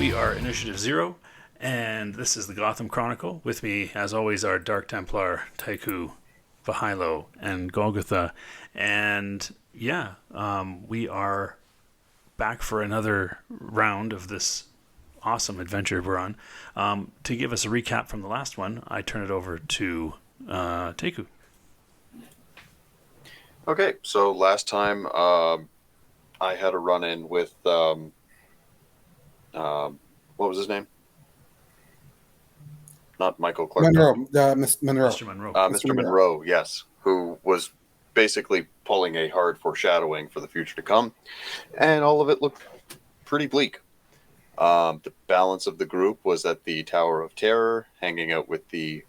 We are Initiative Zero, and this is the Gotham Chronicle. With me, as always, are Dark Templar, Taiku, Vahilo, and Golgotha. And we are back for another round of this awesome adventure we're on. To give us a recap from the last one, I turn it over to Taiku. Okay, so last time I had a run-in with what was his name? Not Michael Clark. Monroe, Monroe. Mr. Monroe. Mr. Monroe, yes, who was basically pulling a hard foreshadowing for the future to come, and all of it looked pretty bleak. The balance of the group was at the Tower of Terror, hanging out with the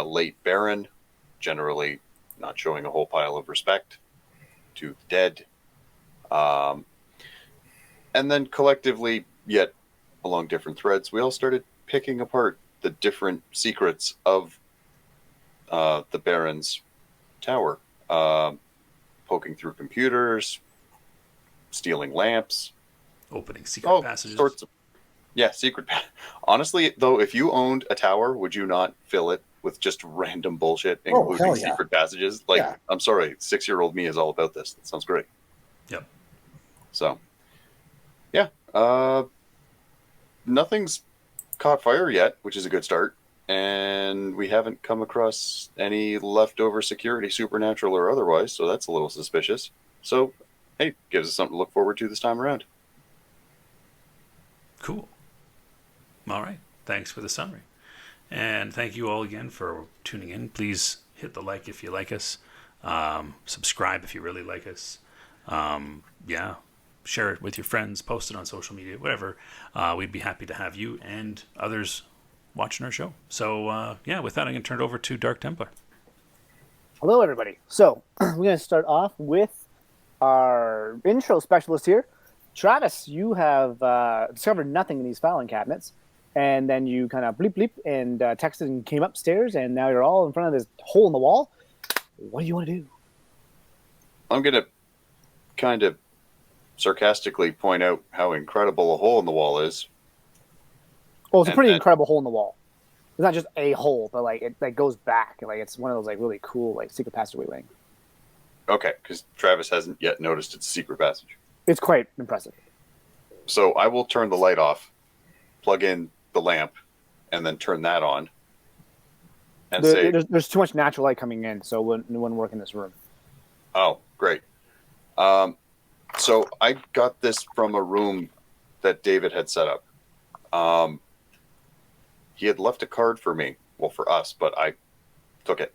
late Baron, generally not showing a whole pile of respect to the dead. And then collectively, yet along different threads, we all started picking apart the different secrets of the Baron's tower. Poking through computers, stealing lamps. Opening secret passages. Sorts of, secret. Honestly, though, if you owned a tower, would you not fill it with just random bullshit, including secret passages? I'm sorry, 6-year-old me is all about this. That sounds great. Yep. So, nothing's caught fire yet, which is a good start. And we haven't come across any leftover security, supernatural or otherwise, so that's a little suspicious. So, hey, gives us something to look forward to this time around. Cool. All right. Thanks for the summary. And thank you all again for tuning in. Please hit the like if you like us. Subscribe if you really like us. Share it with your friends. Post it on social media, whatever. We'd be happy to have you and others watching our show. So, with that, I'm going to turn it over to Dark Templar. Hello, everybody. So, we're going to start off with our intro specialist here. Travis, you have discovered nothing in these filing cabinets, and then you kind of bleep bleep and texted and came upstairs, and now you're all in front of this hole in the wall. What do you want to do? I'm going to kind of sarcastically point out how incredible a hole in the wall is. Well, it's a pretty incredible hole in the wall. It's not just a hole, but it goes back. It's one of those really cool secret passageway thing. Okay, because Travis hasn't yet noticed it's a secret passage. It's quite impressive. So I will turn the light off, plug in the lamp, and then turn that on. And there's too much natural light coming in, so it wouldn't work in this room. Oh, great. So I got this from a room that David had set up. He had left a card for me, well, for us, but I took it.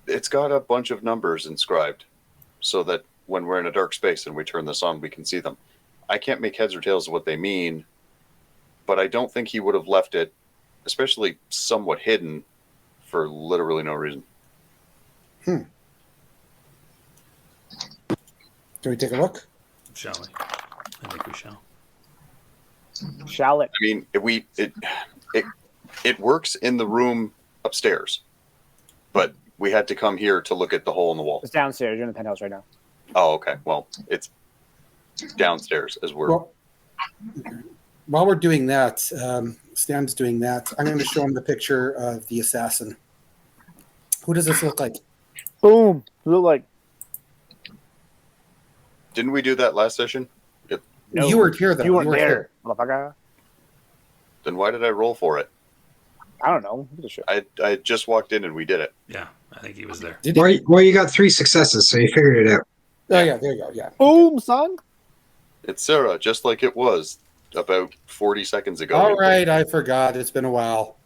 It's got a bunch of numbers inscribed so that when we're in a dark space and we turn this on, we can see them. I can't make heads or tails of what they mean, but I don't think he would have left it, especially somewhat hidden, for literally no reason. Can we take a look? Shall we? I think we shall. Shall it? I mean, it works in the room upstairs, but we had to come here to look at the hole in the wall. It's downstairs. You're in the penthouse right now. Oh, okay. Well, it's downstairs as we're... Well, while we're doing that, Stan's doing that, I'm going to show him the picture of the assassin. Who does this look like? Boom. Look like... Didn't we do that last session? No, you weren't here, though. You weren't there, motherfucker. Then why did I roll for it? I don't know. I just walked in and we did it. Yeah, I think he was there. Well, you got 3 successes, so you figured it out. Oh, yeah, there you go, yeah. Boom, son. It's Sarah, just like it was about 40 seconds ago. All right, I forgot. It's been a while.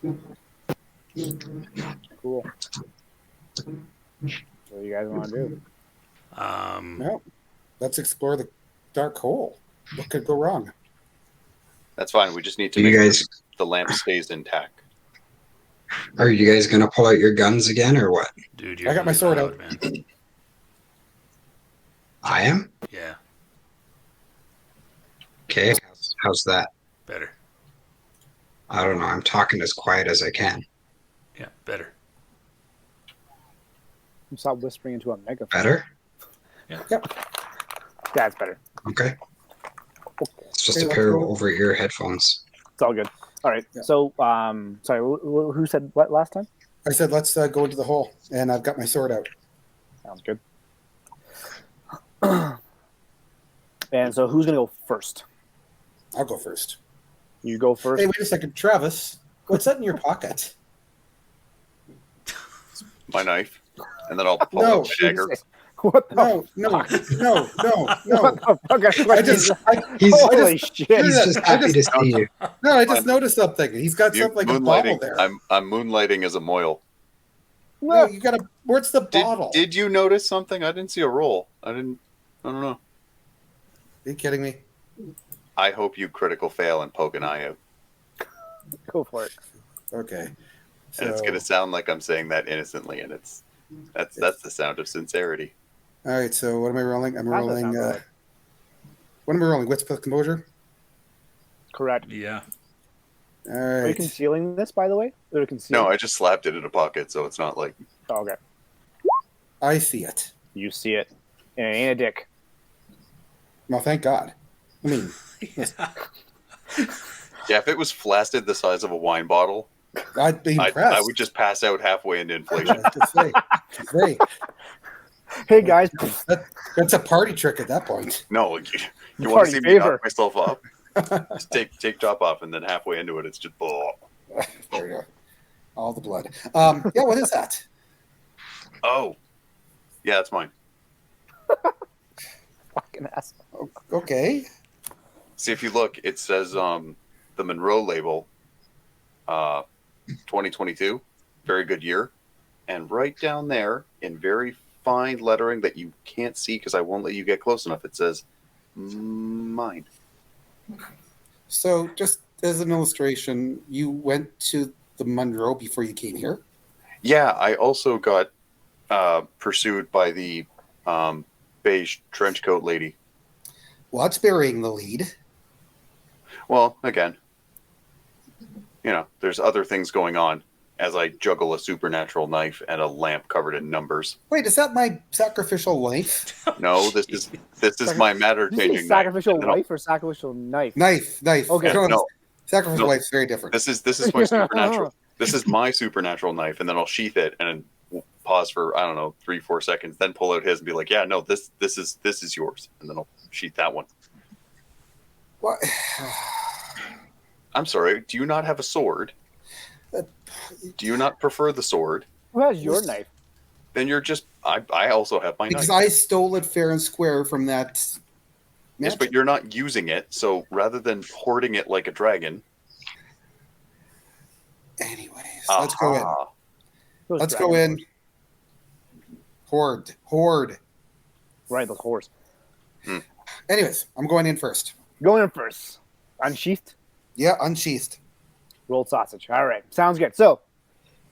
Cool. What do you guys want to do? Well, let's explore the dark hole. What could go wrong? That's fine. We just need to You make guys- sure the lamp stays intact. Are you guys going to pull out your guns again, or what? Dude, I got my sword out. man. I am? Yeah, Okay, how's that? better. I don't know. I'm talking as quiet as I can. Yeah, better. Stop whispering into a megaphone. Better? That's better. Okay. It's just Okay, a let's pair of go. over-ear headphones. It's all good. All right. Yeah. So, sorry, who said what last time? I said, let's go into the hole, and I've got my sword out. Sounds good. And so, who's gonna go first? I'll go first. You go first. Hey, wait a second, Travis. What's that in your pocket? My knife, and then I'll pull No. out my dagger. What the No. What No. the fuck? I just, Holy shit! He's just happy to see you. no, I just noticed something. He's got something like a bottle Moonlighting. there. I'm moonlighting as a moil. No, you gotta. Where's the bottle? Did you notice something? I didn't see a roll. I don't know. Are you kidding me? I hope you critical fail and poke an eye out. Go for it. Okay. And it's gonna sound like I'm saying that innocently, and that's the sound of sincerity. All right. So what am I rolling? I'm How's that rolling. sound, Roy? What am I rolling? Wits plus composure. Correct. Yeah. All Are you right. concealing this, by the way? Or concealing? No, I just slapped it in a pocket, so it's not like Oh, okay. I see it. You see it. And it ain't a dick. Well, thank God. I mean, yeah. If it was flaccid the size of a wine bottle, I'd be impressed. I would just pass out halfway into inflation. Say, Hey, guys. that's a party trick at that point. No, you want Party to see me favor. knock myself up? Just take top off, and then halfway into it, it's just. Oh. There you go. All the blood. Yeah, what is that? Oh, yeah, that's mine. Fucking ass. Okay. See, if you look, it says the Monroe label, 2022, very good year, and right down there in very fine lettering that you can't see because I won't let you get close enough, it says mine. So, just as an illustration, you went to the Monroe before you came here. Yeah, I also got pursued by the beige trench coat lady. Well, that's burying the lead. Well, again, there's other things going on as I juggle a supernatural knife and a lamp covered in numbers. Wait, is that my sacrificial life? No, this is my matter Did you say changing sacrificial knife. wife or sacrificial knife? Knife. Okay. No, Sacrificial No. life's very different. this is my supernatural. This is my supernatural knife, and then I'll sheath it and pause for 3-4 seconds, then pull out his and be like, yeah, no, this is yours, and then I'll sheath that one. What? I'm sorry. Do you not have a sword? Do you not prefer the sword? Who has your knife? Then you're just. I also have my Because knife. I stole it fair and square from that. Yes, but you're not using it. So rather than hoarding it like a dragon. Anyways, let's go in. Aha. Those Let's go dragon in. Hoard. Right, those whores. Anyways, I'm going in first. Going in first. Unsheathed. Yeah, unsheathed. Rolled sausage. All right. Sounds good. So,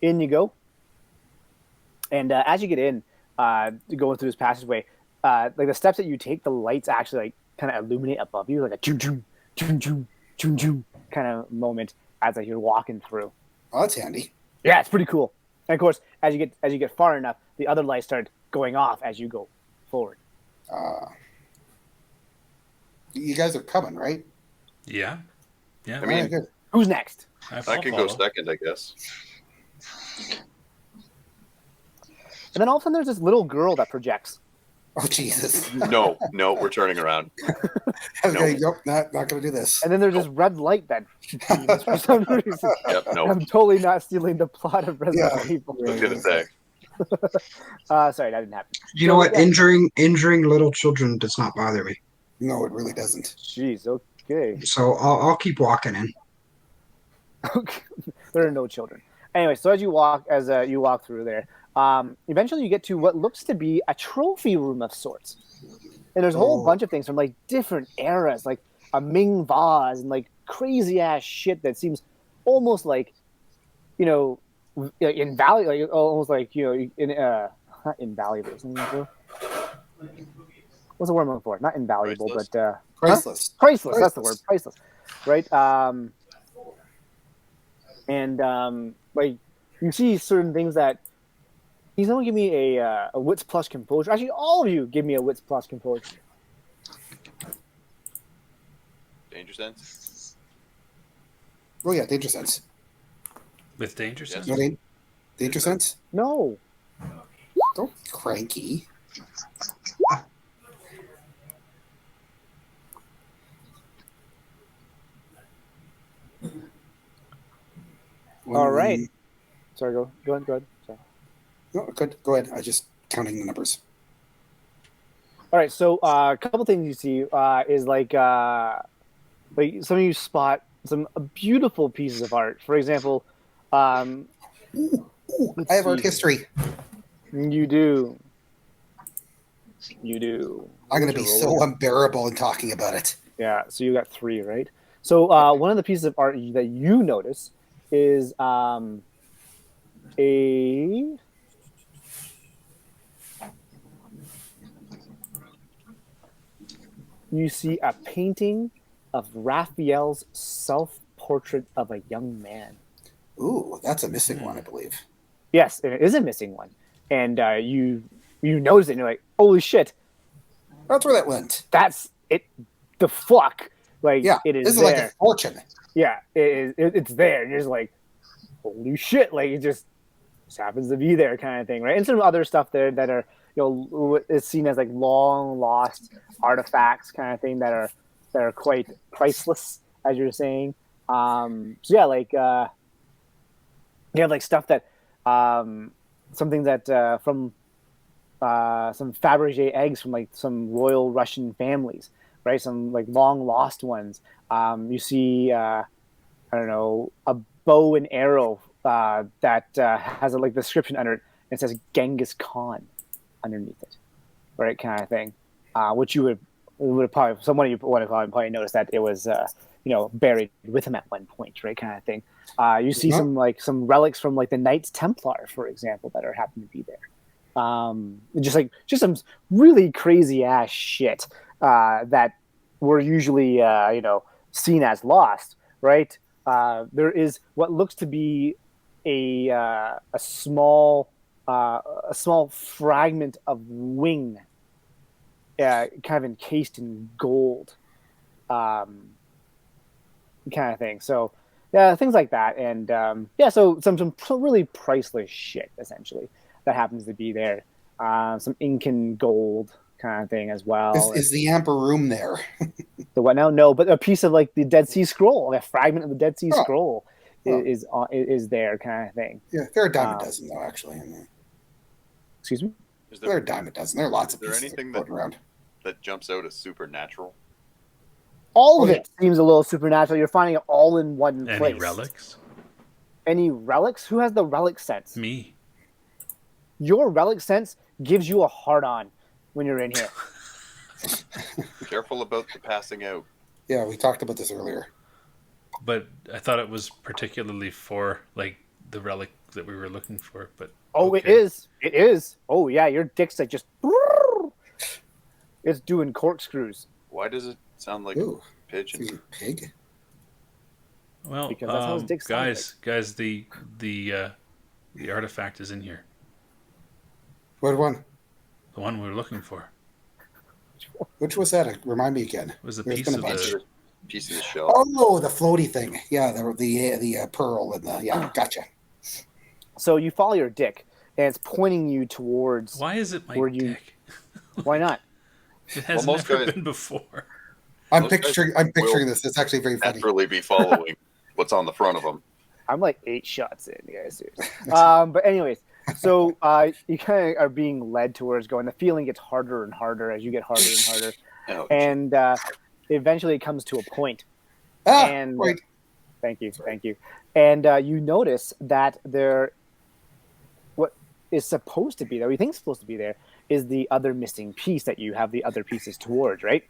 in you go. And as you get in, going through this passageway, like the steps that you take, the lights actually like kind of illuminate above you, like a choom choom, choom choom, choom choom kind of moment as like you're walking through. Oh, that's handy. Yeah, it's pretty cool. And of course, as you get far enough, the other lights start going off as you go forward. You guys are coming, right? Yeah. Yeah. I mean, Alright, good. Who's next? I can go second, I guess. And then all of a sudden, there's this little girl that projects. Oh, Jesus. No, we're turning around. Okay, nope, not going to do this. And then there's this red light that beams for some reason. Yep, no. I'm totally not stealing the plot of Resident Yeah. Evil. I was gonna say. Sorry, that didn't happen. You know what? Injuring little children does not bother me. No, it really doesn't. Jeez, okay. So I'll keep walking in. Okay. There are no children. Anyway, so as you walk through there, eventually you get to what looks to be a trophy room of sorts. And there's a whole bunch of things from like different eras, like a Ming vase and like crazy ass shit that seems almost like, invaluable, like almost like not invaluable. What's the word I'm looking for? Not invaluable, Priceless? but Priceless. priceless. That's the word. Priceless, right? And like you see certain things that Can someone give me a wits plus composure? Actually, all of you give me a wits plus composure. Danger sense. Oh yeah, danger sense. With danger Yes. sense? No, danger sense. No. Don't be cranky. All right. Sorry, go ahead. Sorry. No, good. Go ahead. I just counting the numbers. All right. So a couple things you see is like some of you spot some beautiful pieces of art. For example, Ooh, let's I have art see. history. You do. You do. I'm going to What's be your roll? so unbearable in talking about it. Yeah. So you got 3, right? So one of the pieces of art that you notice is a you see a painting of Raphael's self-portrait of a young man. Ooh, that's a missing one, I believe. Yes, and it is a missing one. And you notice it, and you're like, "Holy shit, That's where that went. that's it!" The fuck, like Yeah, it is this is there. like a fortune. Yeah, it's there. And you're just like, "Holy shit!" Like it just happens to be there, kind of thing, right? And some other stuff there that are is seen as like long lost artifacts, kind of thing that are quite priceless, as you're saying. So yeah, like you have like stuff that something that from some Fabergé eggs from like some royal Russian families, right? Some like long lost ones. You see, I don't know, a bow and arrow that has a like description under it. And it says Genghis Khan underneath it, right? Kind of thing. Which you would have probably someone you would have probably noticed that it was buried with him at one point, right? Kind of thing. You see some relics from like the Knights Templar, for example, that are happen to be there. Just some really crazy ass shit that were usually seen as lost, right? There is what looks to be a small fragment of wing, kind of encased in gold, kind of thing. So yeah, things like that, and so some really priceless shit essentially that happens to be there. Some Incan gold kind of thing as well. Is the Amber Room there? The what now? No, but a piece of like the Dead Sea Scroll, a fragment of the Dead Sea Scroll is there, kind of thing. Yeah, there are a dime a dozen though, actually. Excuse me. There are a dime a dozen. There are lots of pieces anything floating around. that jumps out as supernatural? All of it seems a little supernatural. You're finding it all in one place. Any relics? Any relics? Who has the relic sense? Me. Your relic sense gives you a hard-on when you're in here. Careful about the passing out. Yeah, we talked about this earlier. But I thought it was particularly for like the relic that we were looking for. But okay. It is. It is. Oh yeah, your dick's like just. It's doing corkscrews. Why does it sound like a pigeon? Pig. Well, because that's how his dick sounds guys, the artifact is in here. What one? The one we were looking for. Which was that? Remind me again. It was a piece of the shell. Oh, the floaty thing. Yeah, the pearl and the gotcha. So you follow your dick, and it's pointing you towards. Why is it my dick? Why not? It has never been before. I'm picturing this. It's actually very funny. Naturally be following what's on the front of them. I'm like 8 shots in, guys. But anyways, so you kind of are being led towards going. The feeling gets harder and harder as you get harder and harder, and eventually it comes to a point. Right. Thank you. And you notice that what is supposed to be there, we think is supposed to be there, is the other missing piece that you have the other pieces towards, right?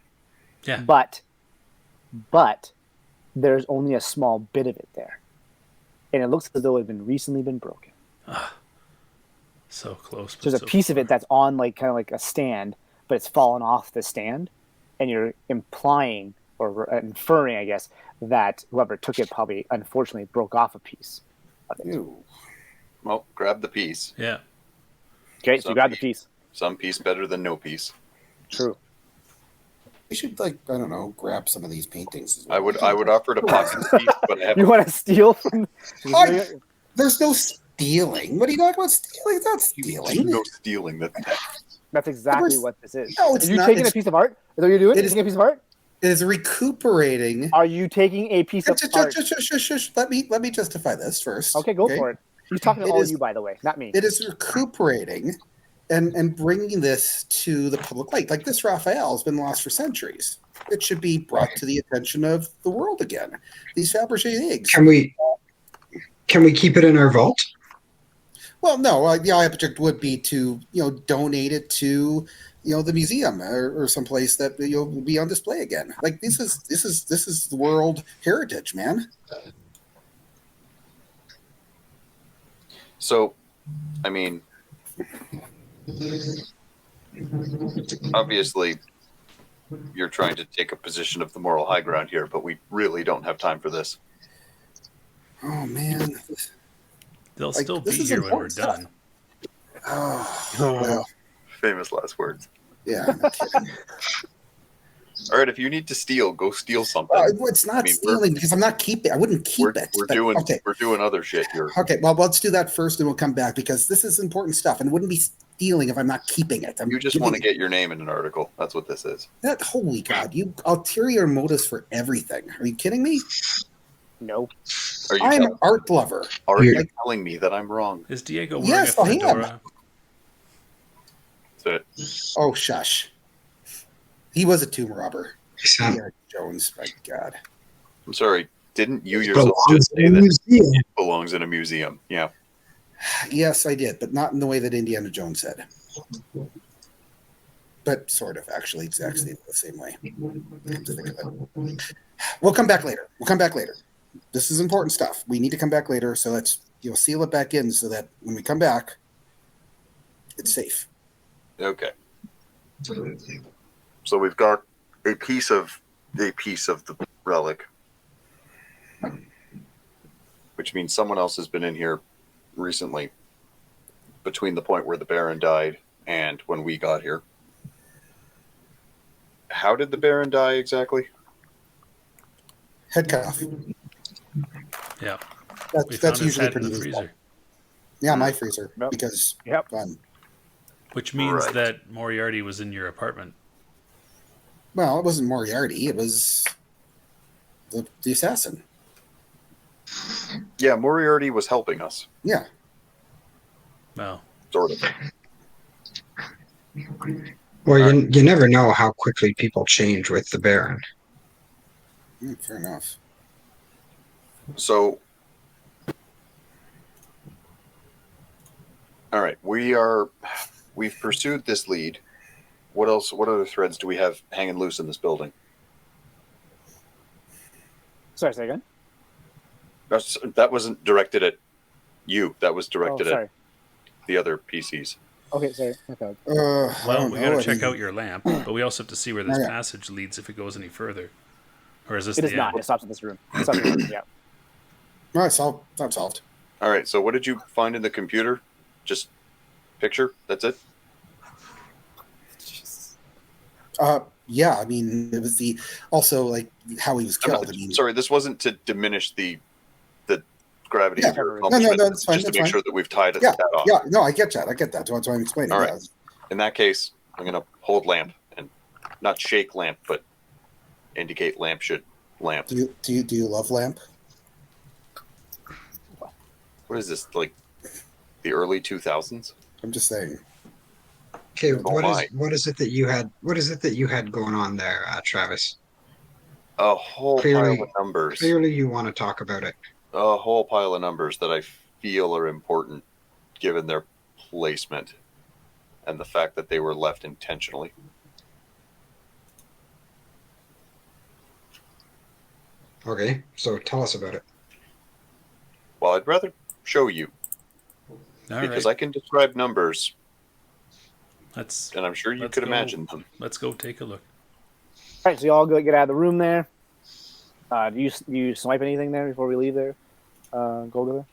Yeah. But there's only a small bit of it there. And it looks as though it had recently been broken. So close. But there's a piece of it that's on like kind of like a stand, but it's fallen off the stand. And you're implying or inferring, I guess, that whoever took it probably unfortunately broke off a piece of it. Ew. Well, grab the piece. Yeah. Okay, so you got the piece. Some piece better than no piece. True. We should, like, I don't know, grab some of these paintings. As well. I would offer to pocket the piece, but I have You want to steal from? There's no stealing. What are you talking about stealing? It's not stealing. no stealing. That's exactly what this is. No, it's Are you not. taking It's, a piece of art? Is that what you're doing? It Taking is- a piece of art? it is recuperating. Are you taking a piece of art? Shush. Let me justify this first. Okay, go for it. He's talking to It all is- you, by the way, not me. It is recuperating and bringing this to the public light. Like this Raphael has been lost for centuries. It should be brought to the attention of the world again. These Fabergé eggs. Can we keep it in our vault? Well, no. The object would be to donate it to the museum or someplace that will be on display again. Like this is the world heritage, man. So, I mean, obviously, you're trying to take a position of the moral high ground here, but we really don't have time for this. Oh man. They'll Like, still be this is here when we're important stuff. done. Oh, well, Famous last words. yeah. No kidding. All right, if you need to steal, go steal something. It's not I mean, stealing because I'm not keeping. I wouldn't keep it. We're but- doing okay. we're doing other shit here. Okay, well, let's do that first, and we'll come back because this is important stuff, and it wouldn't be stealing if I'm not keeping it. You just want to get your name in an article. That's what this is. that. Holy God, you ulterior motives for everything. Are you kidding me? No. Are you, I'm an tell- art lover. are you Like- telling me that I'm wrong? Is Diego wearing Yes, a I am. fedora? That's it. Oh, shush. He was a tomb robber. Sound- Eric Jones, my God. I'm sorry. Didn't you yourself belongs just say in a that museum. it belongs in a museum? Yeah. Yes, I did, but not in the way that Indiana Jones said. But sort of, actually, exactly the same way. Come to think of it. We'll come back later. This is important stuff. We need to come back later, so let's seal it back in so that when we come back, it's safe. Okay. So we've got a piece of the relic, which means someone else has been in here recently, between the point where the Baron died and when we got here. How did the Baron die exactly? Head cut off. Yeah. We That's found his usually head in pretty the easy. freezer. Yeah, my freezer. Yep. Because Yep. fun. Which means Right. that Moriarty was in your apartment. Well, it wasn't Moriarty. It was the assassin. Yeah, Moriarty was helping us, Yeah. Well, sort of. Well, you never know how quickly people change with the Baron. Fair enough. So, all right, we've pursued this lead. What else? What other threads do we have hanging loose in this building? Sorry, say again. That wasn't directed at you. That was directed sorry. at the other PCs. Okay, sorry. Okay. I well, don't we know. got to I check mean, out your lamp, but we also have to see where this Oh, yeah. passage leads if it goes any further. Or is this It the is not. end? It stops in this room. It stops in this room. Yeah. No, it's not solved. All right. So, what did you find in the computer? Just picture. That's it. Yeah, I mean, it was also like how he was I'm not- killed. I mean, sorry, this wasn't to diminish the gravity Yeah. of your No, accomplishment. that's fine, Just to that's make fine. sure that we've tied yeah, that off. yeah, no, I get that. That's why I'm explaining. All right. Yeah. In that case, I'm going to hold lamp and not shake lamp, but indicate lamp should lamp. Do you love lamp? What is this, like the early 2000s? I'm just saying. Okay, my. what is it that you had going on there, Travis? A whole Clearly- pile of numbers. Clearly, you want to talk about it. A whole pile of numbers that I feel are important given their placement and the fact that they were left intentionally. Okay, so tell us about it. Well, I'd rather show you All because right. I can describe numbers Let's and I'm sure you Let's could go. imagine them. let's go take a look. All right, so you all go get out of the room there. Do you swipe anything there before we leave there, Golgotha?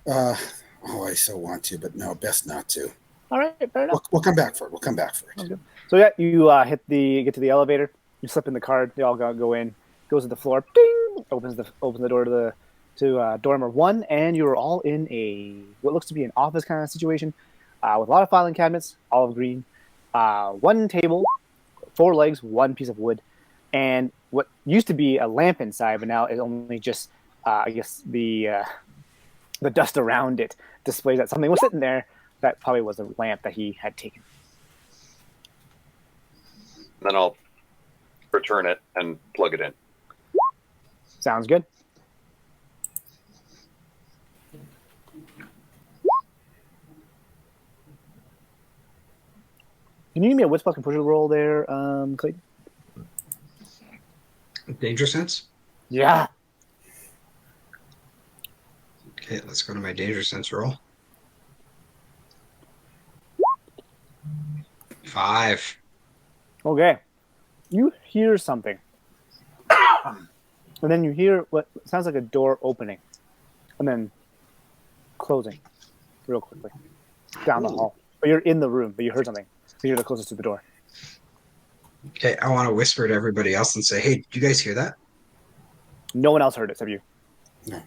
I so want to, but no, best not to. All All right, fair enough. We'll come back for it. We'll come back for it. Sounds good. So yeah, you get to the elevator. You slip in the card. They all go in. Goes to the floor. Ding! Opens the door to door number 1, and you're all in what looks to be an office kind of situation, with a lot of filing cabinets, olive green, 1 table, 4 legs, 1 piece of wood, and what used to be a lamp inside, but now is only just I guess the dust around it displays that something was sitting there. That probably was a lamp that he had taken. Then I'll return it and plug it in. Sounds good. Can you give me a wits plus composure roll there, Clayton? Danger sense? Yeah. Okay, let's go to my danger sense roll. 5. Okay. You hear something. And then you hear what sounds like a door opening. And then closing real quickly down the hall. But you're in the room, but you heard something. So you're the closest to the door. Okay, I want to whisper to everybody else and say, hey, did you guys hear that? No one else heard it except you. No.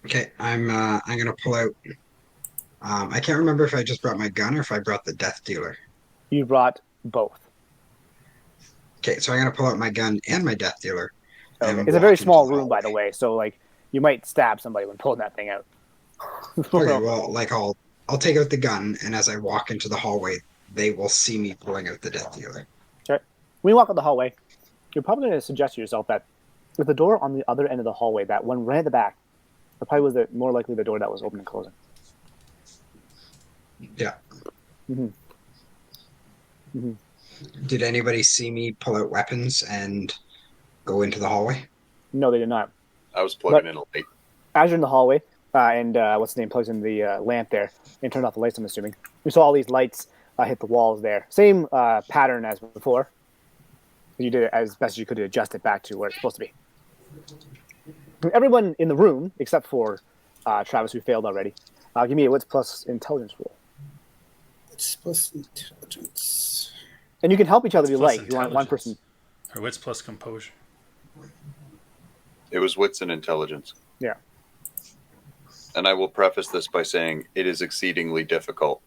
Okay, I'm gonna pull out. I can't remember if I just brought my gun or if I brought the death dealer. You brought both. Okay, so I'm gonna pull out my gun and my death dealer. Okay. and It's a walk very into small the room, by the hallway. way. So like you might stab somebody when pulling that thing out. Okay, well, like I'll take out the gun, and as I walk into the hallway, they will see me pulling out the death dealer. Okay. When you walk out the hallway, you're probably going to suggest to yourself that with the door on the other end of the hallway, that one right at the back, that probably was more likely the door that was open and closing. Yeah. Mm-hmm. Mm-hmm. Did anybody see me pull out weapons and go into the hallway? No, they did not. I was plugging in a light. As you're in the hallway, and what's the name plugs in the lamp there and turns off the lights, I'm assuming. You saw all these lights hit the walls there. Same pattern as before. You did it as best as you could to adjust it back to where it's supposed to be. Everyone in the room, except for Travis, who failed already, give me a wits plus intelligence roll. Wits plus intelligence. And you can help each other if you Plus like. You want one person. Or wits plus composure. It was wits and intelligence. Yeah. And I will preface this by saying it is exceedingly difficult.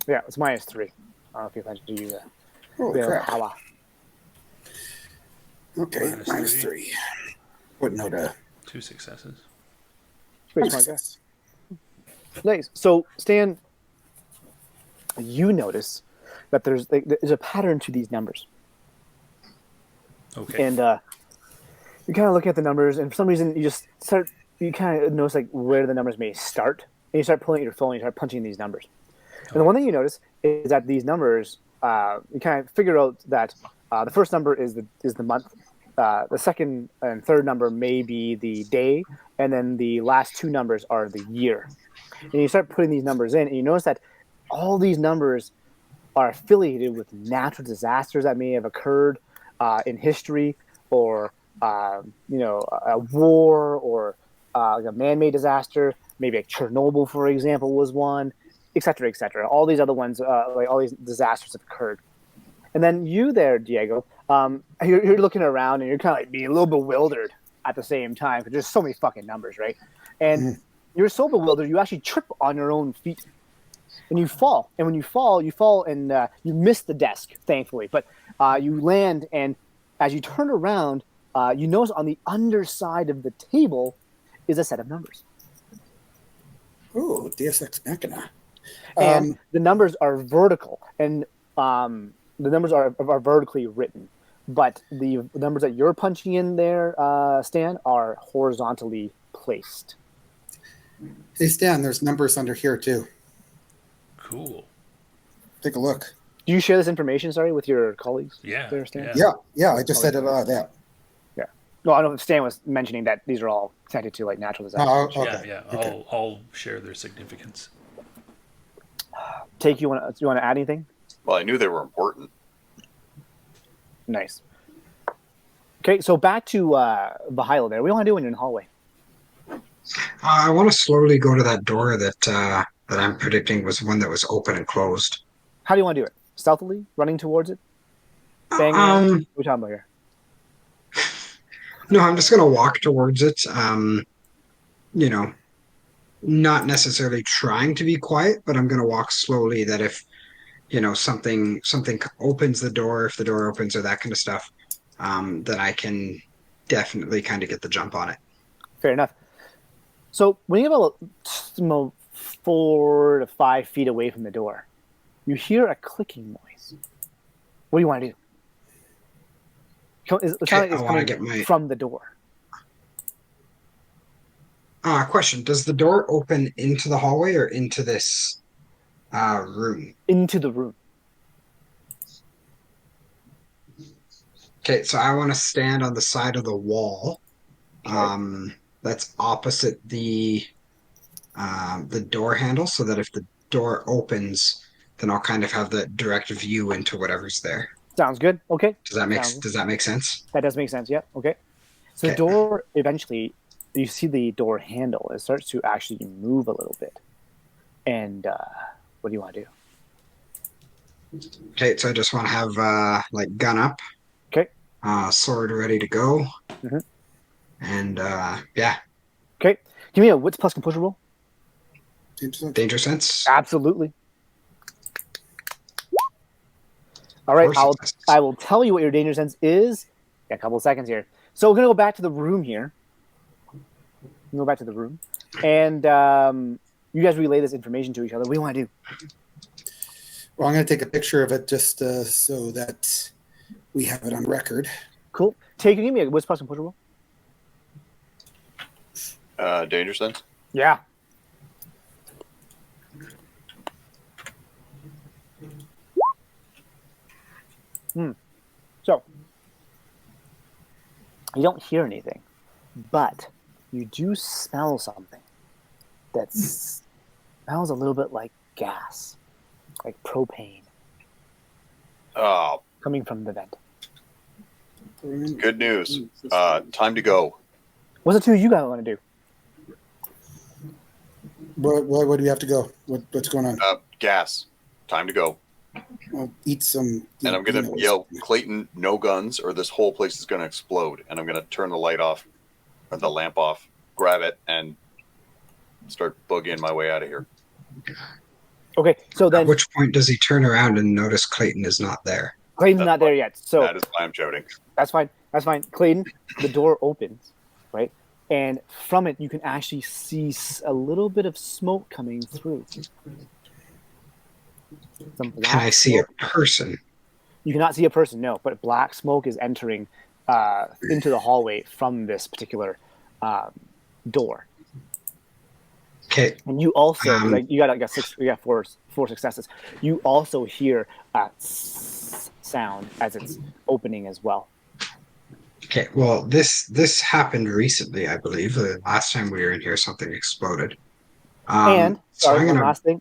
Yeah, it's -3. I don't know if you plan to use that. Holy crap. Power. Okay, Minus minus three. 3. What note? 2 successes. Pretty smart guy. Nice. So, Stan, you notice that there's a pattern to these numbers. Okay. And you kind of look at the numbers, and for some reason, you kind of notice like where the numbers may start, and you start pulling at your phone, and you start punching these numbers. And the one thing you notice is that these numbers, you kind of figure out that the first number is the month, the second and third number may be the day, and then the last 2 numbers are the year. And you start putting these numbers in, and you notice that all these numbers are affiliated with natural disasters that may have occurred in history, or a war, or like a man-made disaster. Maybe like Chernobyl, for example, was one, et cetera, et cetera. All these other ones, like all these disasters have occurred. And then you there, Diego, you're looking around and you're kind of like being a little bewildered at the same time because there's so many fucking numbers, right? And you're so bewildered, you actually trip on your own feet. And you fall. And when you fall and you miss the desk, thankfully. But you land, and as you turn around, you notice on the underside of the table is a set of numbers. Oh, Deus Ex Machina. And the numbers are vertical, and the numbers are vertically written. But the numbers that you're punching in there, Stan, are horizontally placed. Hey, Stan, there's numbers under here, too. Cool. Take a look. Do you share this information, with your colleagues? Yeah. There, Stan? Yeah, I just said it that. Yeah. No, I know Stan was mentioning that these are all connected to like natural disasters. Oh, okay. Yeah. Okay. All share their significance. Take, you want to add anything? Well, I knew they were important. Nice. Okay, so back to Holle there. What do you want to do when you're in the hallway? I want to slowly go to that door that that I'm predicting was one that was open and closed. How do you want to do it? Stealthily, running towards it, banging on it? What are we talking about here? No, I'm just gonna walk towards it. You know, not necessarily trying to be quiet, but I'm gonna walk slowly. That if something opens the door, if the door opens or that kind of stuff, then I can definitely kind of get the jump on it. Fair enough. So when you get about 4 to 5 feet away from the door, you hear a clicking noise. What do you want to do? It sounds like it's coming from the door. Question: does the door open into the hallway or into this room? Into the room. Okay, so I want to stand on the side of the wall. Okay. That's opposite the door handle, so that if the door opens, then I'll kind of have the direct view into whatever's there. Sounds good. Okay. Does that make sense? That does make sense. Yeah. Okay. So the door eventually, you see the door handle. It starts to actually move a little bit. And what do you want to do? Okay, so I just want to have gun up. Okay. Sword ready to go. Mm-hmm. And yeah. Okay. Give me a wits plus composure roll. Danger sense. Absolutely. All right. I will tell you what your danger sense is. Got a couple of seconds here. So we're gonna go back to the room here. Go back to the room, and you guys relay this information to each other. What do you want to do? Well, I'm going to take a picture of it just so that we have it on record. Cool. Take, give me a wits plus composure roll. Danger sense? Yeah. So, you don't hear anything, but you do smell something that smells a little bit like gas, like propane. Oh. Coming from the vent. Good news. Time to go. What's the two you guys want to do? Where do you have to go? What's going on? Gas. Time to go. Well, eat some. And I'm going to yell, Clayton, no guns, or this whole place is going to explode. And I'm going to turn the light off, or the lamp off, grab it, and start boogieing my way out of here. Okay, so then... At which point does he turn around and notice Clayton is not there? Clayton's not there yet. So that is why I'm shouting. That's fine. That's fine. Clayton, the door opens, right? And from it, you can actually see a little bit of smoke coming through. Can I see a person? You cannot see a person, no. But black smoke is entering into the hallway from this particular door. Okay. And you also, you got four successes. You also hear a sound as it's opening as well. Okay. Well, this happened recently, I believe. The last time we were in here, something exploded. One last thing.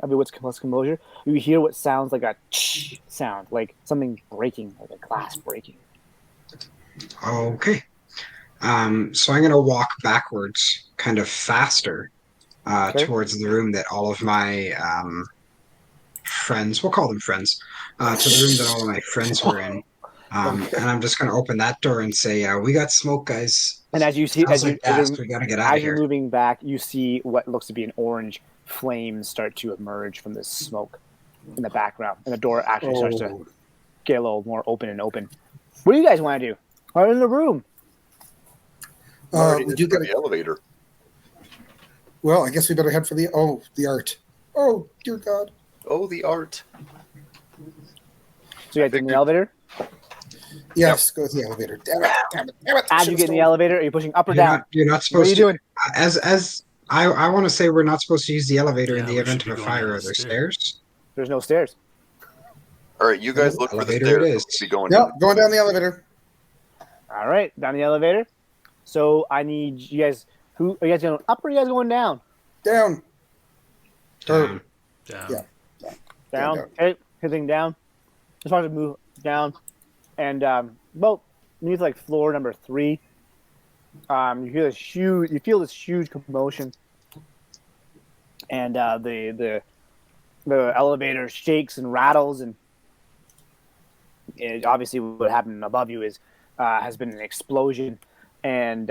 I'll be what's plus composure. You hear what sounds like a sound, like something breaking, like a glass breaking. Okay. So I'm gonna walk backwards, kind of faster, towards the room that all of my friends, we'll call them friends, to the room that all of my friends were in. And I'm just gonna open that door and say, "We got smoke, guys." And as you see, we gotta get out of here. As you're moving back, you see what looks to be an orange flame start to emerge from this smoke in the background, and the door actually starts to get a little more open and open. What do you guys want to do? We're in the room. We do get the elevator. Well, I guess we better head for the art. Oh, dear God. Oh, the art. So you guys in the elevator? Yes, go with the elevator. Damn it. As you get in the elevator, are you pushing up or down? You're not supposed to. What are you doing? As I want to say, we're not supposed to use the elevator in the event of a fire. Are there stairs? There's no stairs. All right, you guys look for the stairs. It is. Going down the elevator. All right, down the elevator. So I need you guys. Who are you guys going up or are you guys going down? Down. Down. Yeah. Down. Okay, hitting down. Just want to move down. And beneath like floor number 3, you feel this huge commotion. and the elevator shakes and rattles, and obviously what happened above you is has been an explosion, and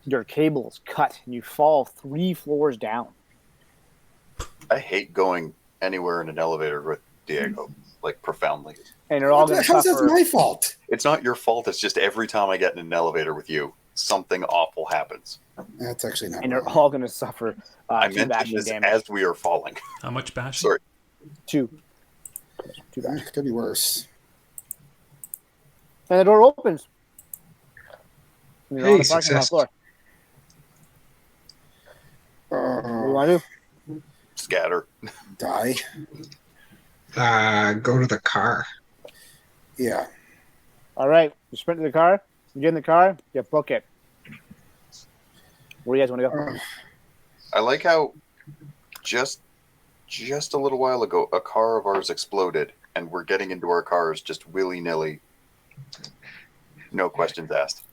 your cable is cut, and you fall 3 floors down. I hate going anywhere in an elevator with Diego, like profoundly. And you're all going to How's that suffer. my fault? It's not your fault. It's just every time I get in an elevator with you, something awful happens. That's actually not. And you're wrong. all going to suffer I 2 mentioned bashing this damage. as we are falling. How much bashing? Sorry. 2 bashing. Could be worse. And the door opens. And you're Hey, on the parking lot success. floor. What do you want to do? Scatter. Die. Go to the car. Yeah. All right, you sprint to the car. You get in the car. You book it. Where do you guys want to go? I like how just a little while ago, a car of ours exploded, and we're getting into our cars just willy-nilly. No questions asked.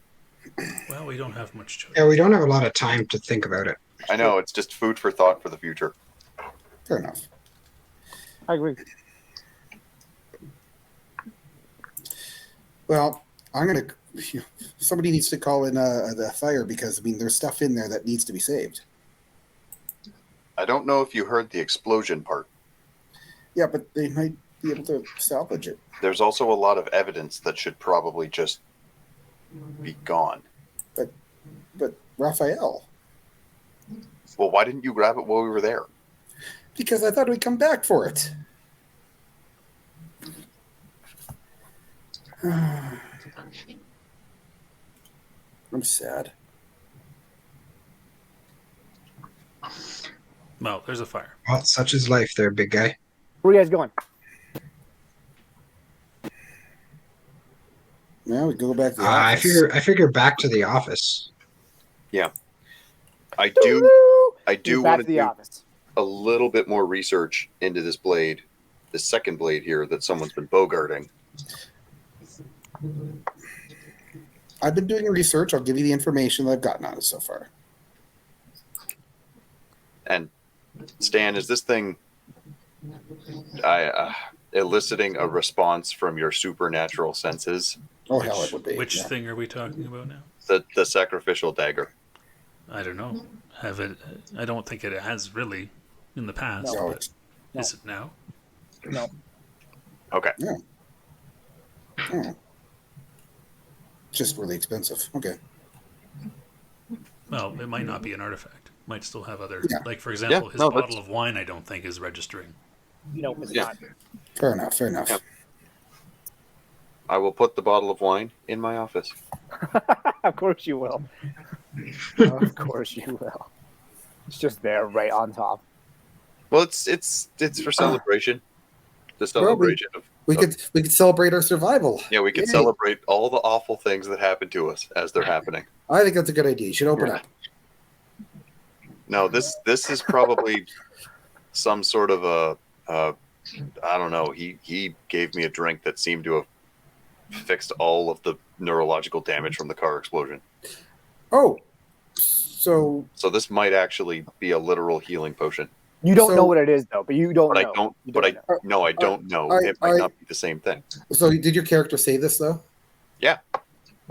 Well, we don't have much choice. Yeah, we don't have a lot of time to think about it. I know, it's just food for thought for the future. Fair enough. I agree. Well, I'm gonna. Somebody needs to call in the fire because I mean there's stuff in there that needs to be saved. I don't know if you heard the explosion part. Yeah, but they might be able to salvage it. There's also a lot of evidence that should probably just be gone. But Raphael, Well, why didn't you grab it while we were there? because I thought we'd come back for it. I'm sad. Well, there's a fire. Well, such is life there, big guy. Where are you guys going? Now we go back to the I office. figure back to the office. I do You're back want to to the do office. a little bit more research into this blade, the second blade here that someone's been bogarting. I've been doing research. I'll give you the information that I've gotten on it so far. And Stan, is this thing eliciting a response from your supernatural senses? Oh, hell, it would be. Which yeah. thing are we talking about now? The sacrificial dagger. I don't know. Have it? I don't think it has really in the past. No, But it's, is it now? No. Okay. just really expensive. Okay. Well, it might not be an artifact. Might still have other. Yeah. Like for example, his no, bottle of wine. I don't think is registering. No, it's Yeah. not. Fair enough. Fair enough. Yeah. I will put the bottle of wine in my office. Of course you will. Of course you will. It's just there, right on top. Well, it's for celebration. The celebration of We could celebrate our survival. yeah, we can Yay. celebrate all the awful things that happen to us as they're happening. I think that's a good idea. You should open Yeah. up. No, this is probably some sort of a I don't know. He gave me a drink that seemed to have fixed all of the neurological damage from the car explosion. Oh, so So this might actually be a literal healing potion. You don't So- know what it is, though, but you don't But know. I don't. You But I know. no, I don't know. I- It might I- not be the same thing. did your character say this though?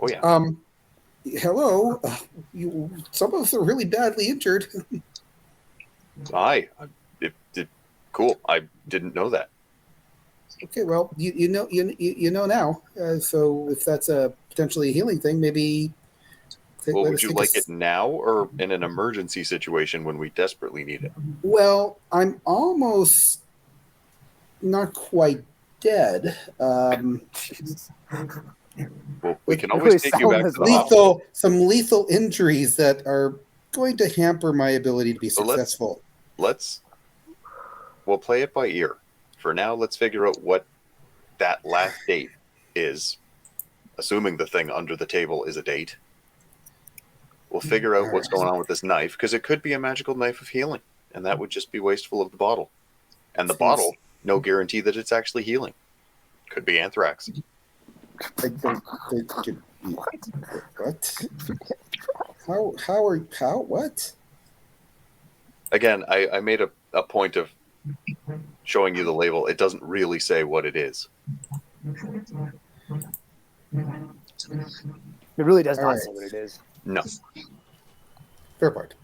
Oh yeah. Hello. Some of us are really badly injured. Cool. I didn't know that. Okay, well, you know now. So if that's a potentially a healing thing, maybe. Well, let would us you take like it now or in an emergency situation when we desperately need it? Well, I'm almost not quite dead. Well, we can Really always take you back to sound the hospital. Some lethal injuries that are going to hamper my ability to be So let's- successful. We'll play it by ear. For now, let's figure out what that last date is. Assuming the thing under the table is a date. We'll figure out what's going on with this knife, because it could be a magical knife of healing, and that would just be wasteful of the bottle. And the bottle, no guarantee that it's actually healing. Could be anthrax. What? What? What? again, I made a point of showing you the label. It doesn't really say what it is. It really does All not right. say what it is. No. Fair point.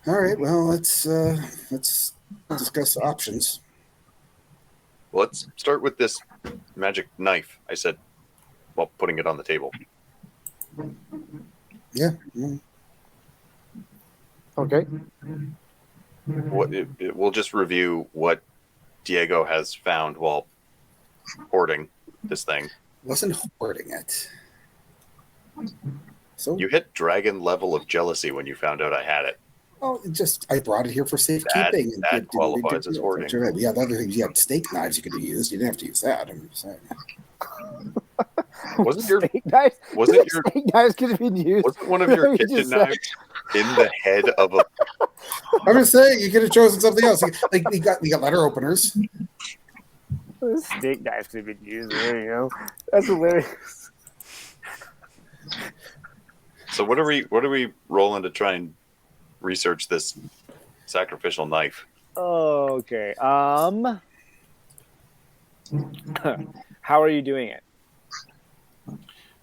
All right. Well, let's discuss options. Let's start with this magic knife. I said, while putting it on the table. Yeah. Okay. We'll just review what Diego has found while hoarding this thing. Wasn't hoarding it. So You hit dragon level of jealousy when you found out I had it. I brought it here for safekeeping. That qualifies as hoarding. We had other things. You had steak knives you could have used. You didn't have to use that. I'm just saying. Wasn't your steak knives? wasn't your steak knives could have been used? wasn't one of your You kitchen just knives in the head of a? I'm just saying you could have chosen something else. Like we got letter openers. Steak knives could have been used. There you go. That's hilarious. So what are we rolling to try and research this sacrificial knife? Okay. How are you doing it?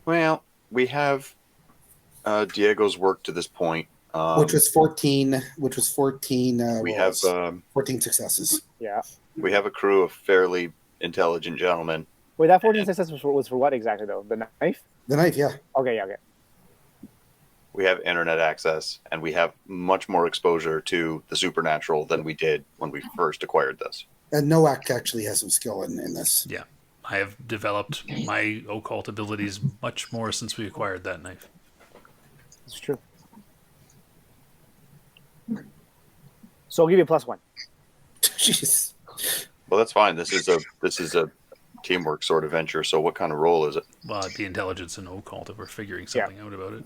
Well, we have Diego's work to this point, Which was 14. Which was 14. we have 14 successes. Yeah. we have a crew of fairly intelligent gentlemen. Wait, that 14 success was for what exactly, though? The knife? The knife, yeah. Okay, yeah, okay. We have internet access, and we have much more exposure to the supernatural than we did when we first acquired this. And Noak actually has some skill in this. Yeah. I have developed my occult abilities much more since we acquired that knife. It's true. So I'll give you a +1. Jeez. Well, that's fine. This is a teamwork sort of venture. So, what kind of role is it? Well, it'd be intelligence and occult if we're figuring something out about it.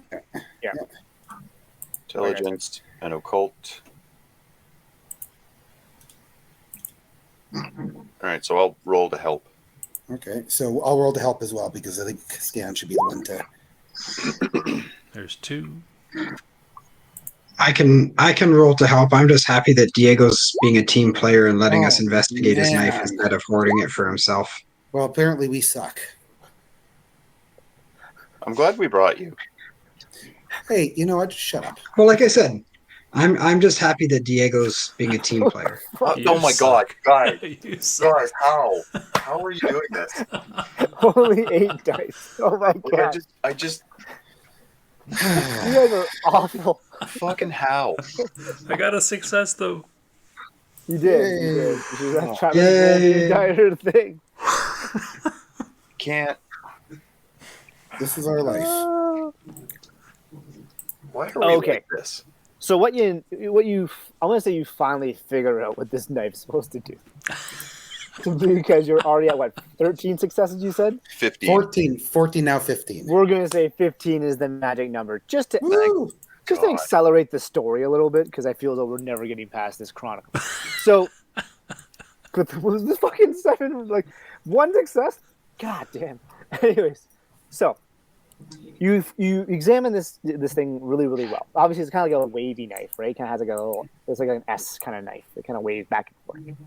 Yeah. Intelligence and occult. All right, so I'll roll to help. Okay, so I'll roll to help as well because I think Scan should be the one to. There's 2. I can roll to help. I'm just happy that Diego's being a team player and letting us investigate his knife man. instead of hoarding it for himself. Well, apparently we suck. I'm glad we brought you. Hey, you know what? Shut up. Well, like I said, I'm just happy that Diego's being a team player. Oh my God, guys, You suck. guys, how are you doing this? Only 8 dice. Oh my god. I just You guys are awful. fucking how? I got a success, though. You did. Yay. You did. You should try to roll Yay. the entire thing. Can't. This is our life. Why are we Okay. like this? So what you I want to say you finally figured out what this knife's supposed to do. Because you're already at what, 13 successes you said? 15. 14 now 15. We're gonna say 15 is the magic number, just to Woo! just to God. accelerate the story a little bit, because I feel as though we're never getting past this chronicle. So, was this fucking 7 like 1 success? God damn. Anyways, so you examine this thing really well. Obviously, it's kind of like a wavy knife, right? It kind of has like a little, it's like an S kind of knife. It kind of waves back and forth.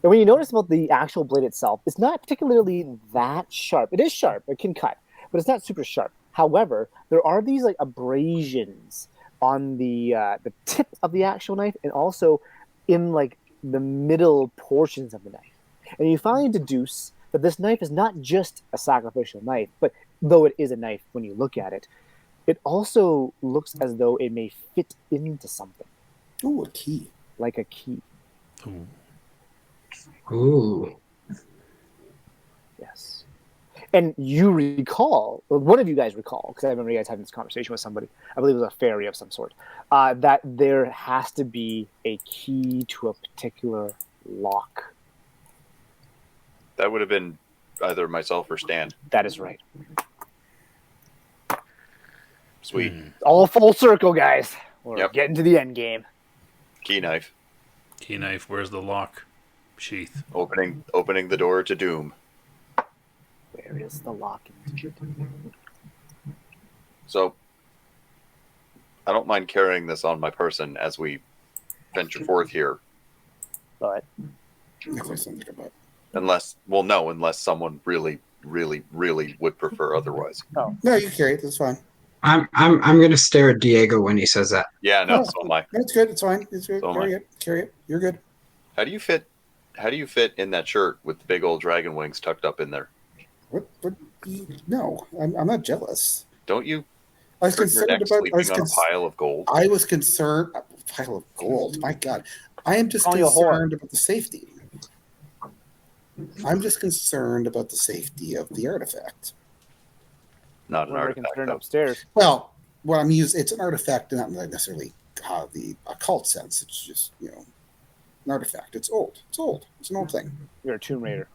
And when you notice about the actual blade itself, it's not particularly that sharp. It is sharp. It can cut, but it's not super sharp. However, there are these like abrasions on the tip of the actual knife, and also in like the middle portions of the knife. And you finally deduce that this knife is not just a sacrificial knife, but though it is a knife when you look at it, it also looks as though it may fit into something, Ooh, a key. like a key. Ooh. Ooh. Yes. And you recall, well, one of you guys recall, because I remember you guys having this conversation with somebody, I believe it was a fairy of some sort, that there has to be a key to a particular lock. That would have been either myself or Stan. That is right. Sweet. All full circle, guys. We're Yep. getting to the end game. Key knife. Key knife, where's the lock sheath? Opening the door to doom. Where is the lock? So I don't mind carrying this on my person as we venture forth here. But If there's something about. Unless someone really, really, really would prefer otherwise. No, you carry it. That's fine. I'm gonna stare at Diego when he says that. Yeah, no, Oh, so am I. That's good. It's fine. It's good. So am Carry I. it. Carry it. You're good. How do you fit in that shirt with the big old dragon wings tucked up in there? What? No, I'm not jealous. Don't you? I was Your concerned neck about. sleeping on a pile of gold. I was concerned. A pile of gold. My God, I am just Calling you a whore. concerned about the safety. I'm just concerned about the safety of the artifact. Not an we're artifact. concerned Though. upstairs. Well, what I'm using, it's an artifact, not necessarily the occult sense. It's just an artifact. It's old. It's old. It's an old thing. You're a Tomb Raider.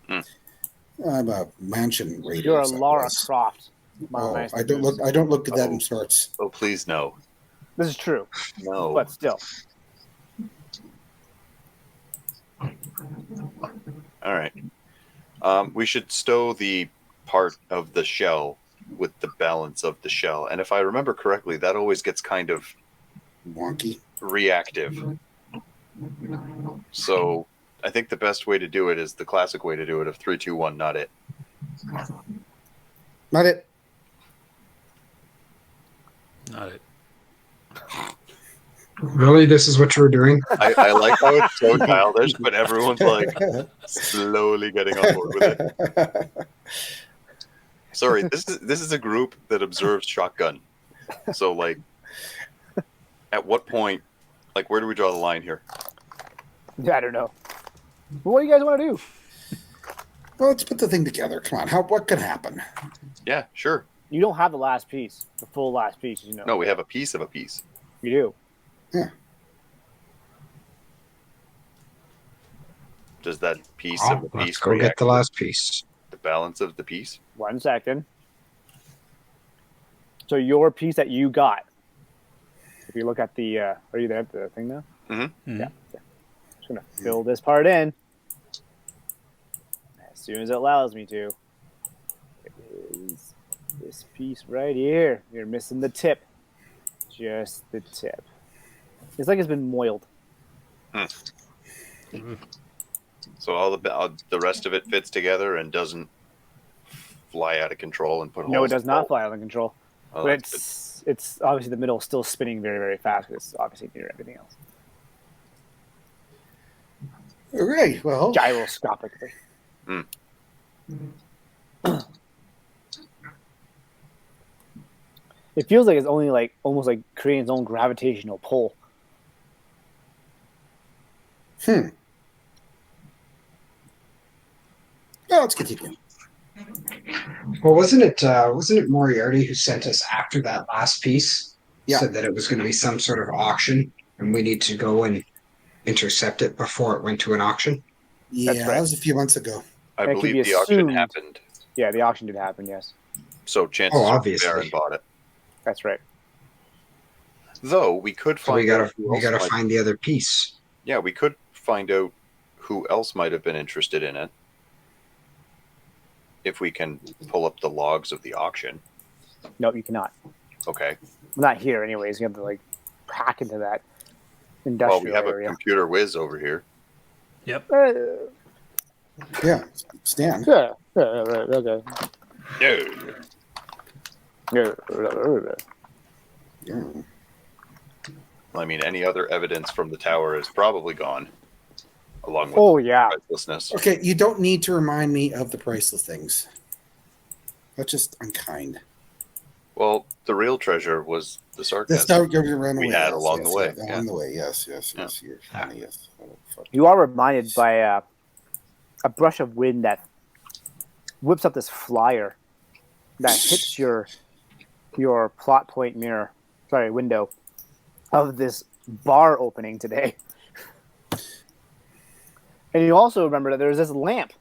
I'm a mansion raider. You're a so I Lara guess. Croft. Oh, Nice. I don't look at that in sorts. Oh, please no. This is true, No. but still. All right. We should stow the part of the shell with the balance of the shell. And if I remember correctly, that always gets kind of Wonky. reactive. So I think the best way to do it is the classic way to do it of 3, 2, 1, not it. Not it. Not it. Really, this is what you were doing? I like how it's so childish, but everyone's like slowly getting on board with it. Sorry, this is a group that observes shotgun. So like, at what point, like, where do we draw the line here? I don't know. What do you guys want to do? Well, let's put the thing together. Come on. What could happen? Yeah, sure. You don't have the last piece, the full last piece, you know. No, we have a piece of a piece. You do. Yeah. Does that piece Oh, of the let's piece go get react the with last piece. the balance of the piece? 1 second. So your piece that you got. If you look at the, are you there at the thing now? Mm-hmm. Yeah. Just gonna fill this part in as soon as it allows me to. It is this piece right here. You're missing the tip. Just the tip. It's like it's been moiled. So all the rest of it fits together and doesn't fly out of control and put No, it holes does in not the fly out of control. Oh, But that's it's obviously the middle is still spinning very, very fast because it's obviously near everything else. All right. Well, Gyroscopically. It feels like it's only like almost like creating its own gravitational pull. well, let's continue. Well, wasn't it Moriarty who sent us after that last piece? Yeah. Said that it was going to be some sort of auction, and we need to go and intercept it before it went to an auction. Yeah, right. that was a few months ago. I That could believe be the auction assumed. happened. Yeah, the auction did happen, yes. So chances Oh, are obviously. Baron bought it. That's right. Though we could So we find out we gotta find the other piece. Yeah, we could find out who else might have been interested in it if we can pull up the logs of the auction. No, you cannot. Okay. Not here, anyways. You have to like hack into that Well, industrial we have area. a computer whiz over here. Yep. Yeah, Stan. Yeah. Okay. No. Yeah. Yeah. I mean, any other evidence from the tower is probably gone, along with Oh yeah. pricelessness. Okay, you don't need to remind me of the priceless things. That's just unkind. Well, the real treasure was the That's sarcasm. how you ran away. We had yes, along yes, the way, yes, yeah. Along the way, yes. You're funny, yes. Oh, fuck. You are reminded by a brush of wind that whips up this flyer that hits your plot point window of this bar opening today. And you also remember that there's this lamp.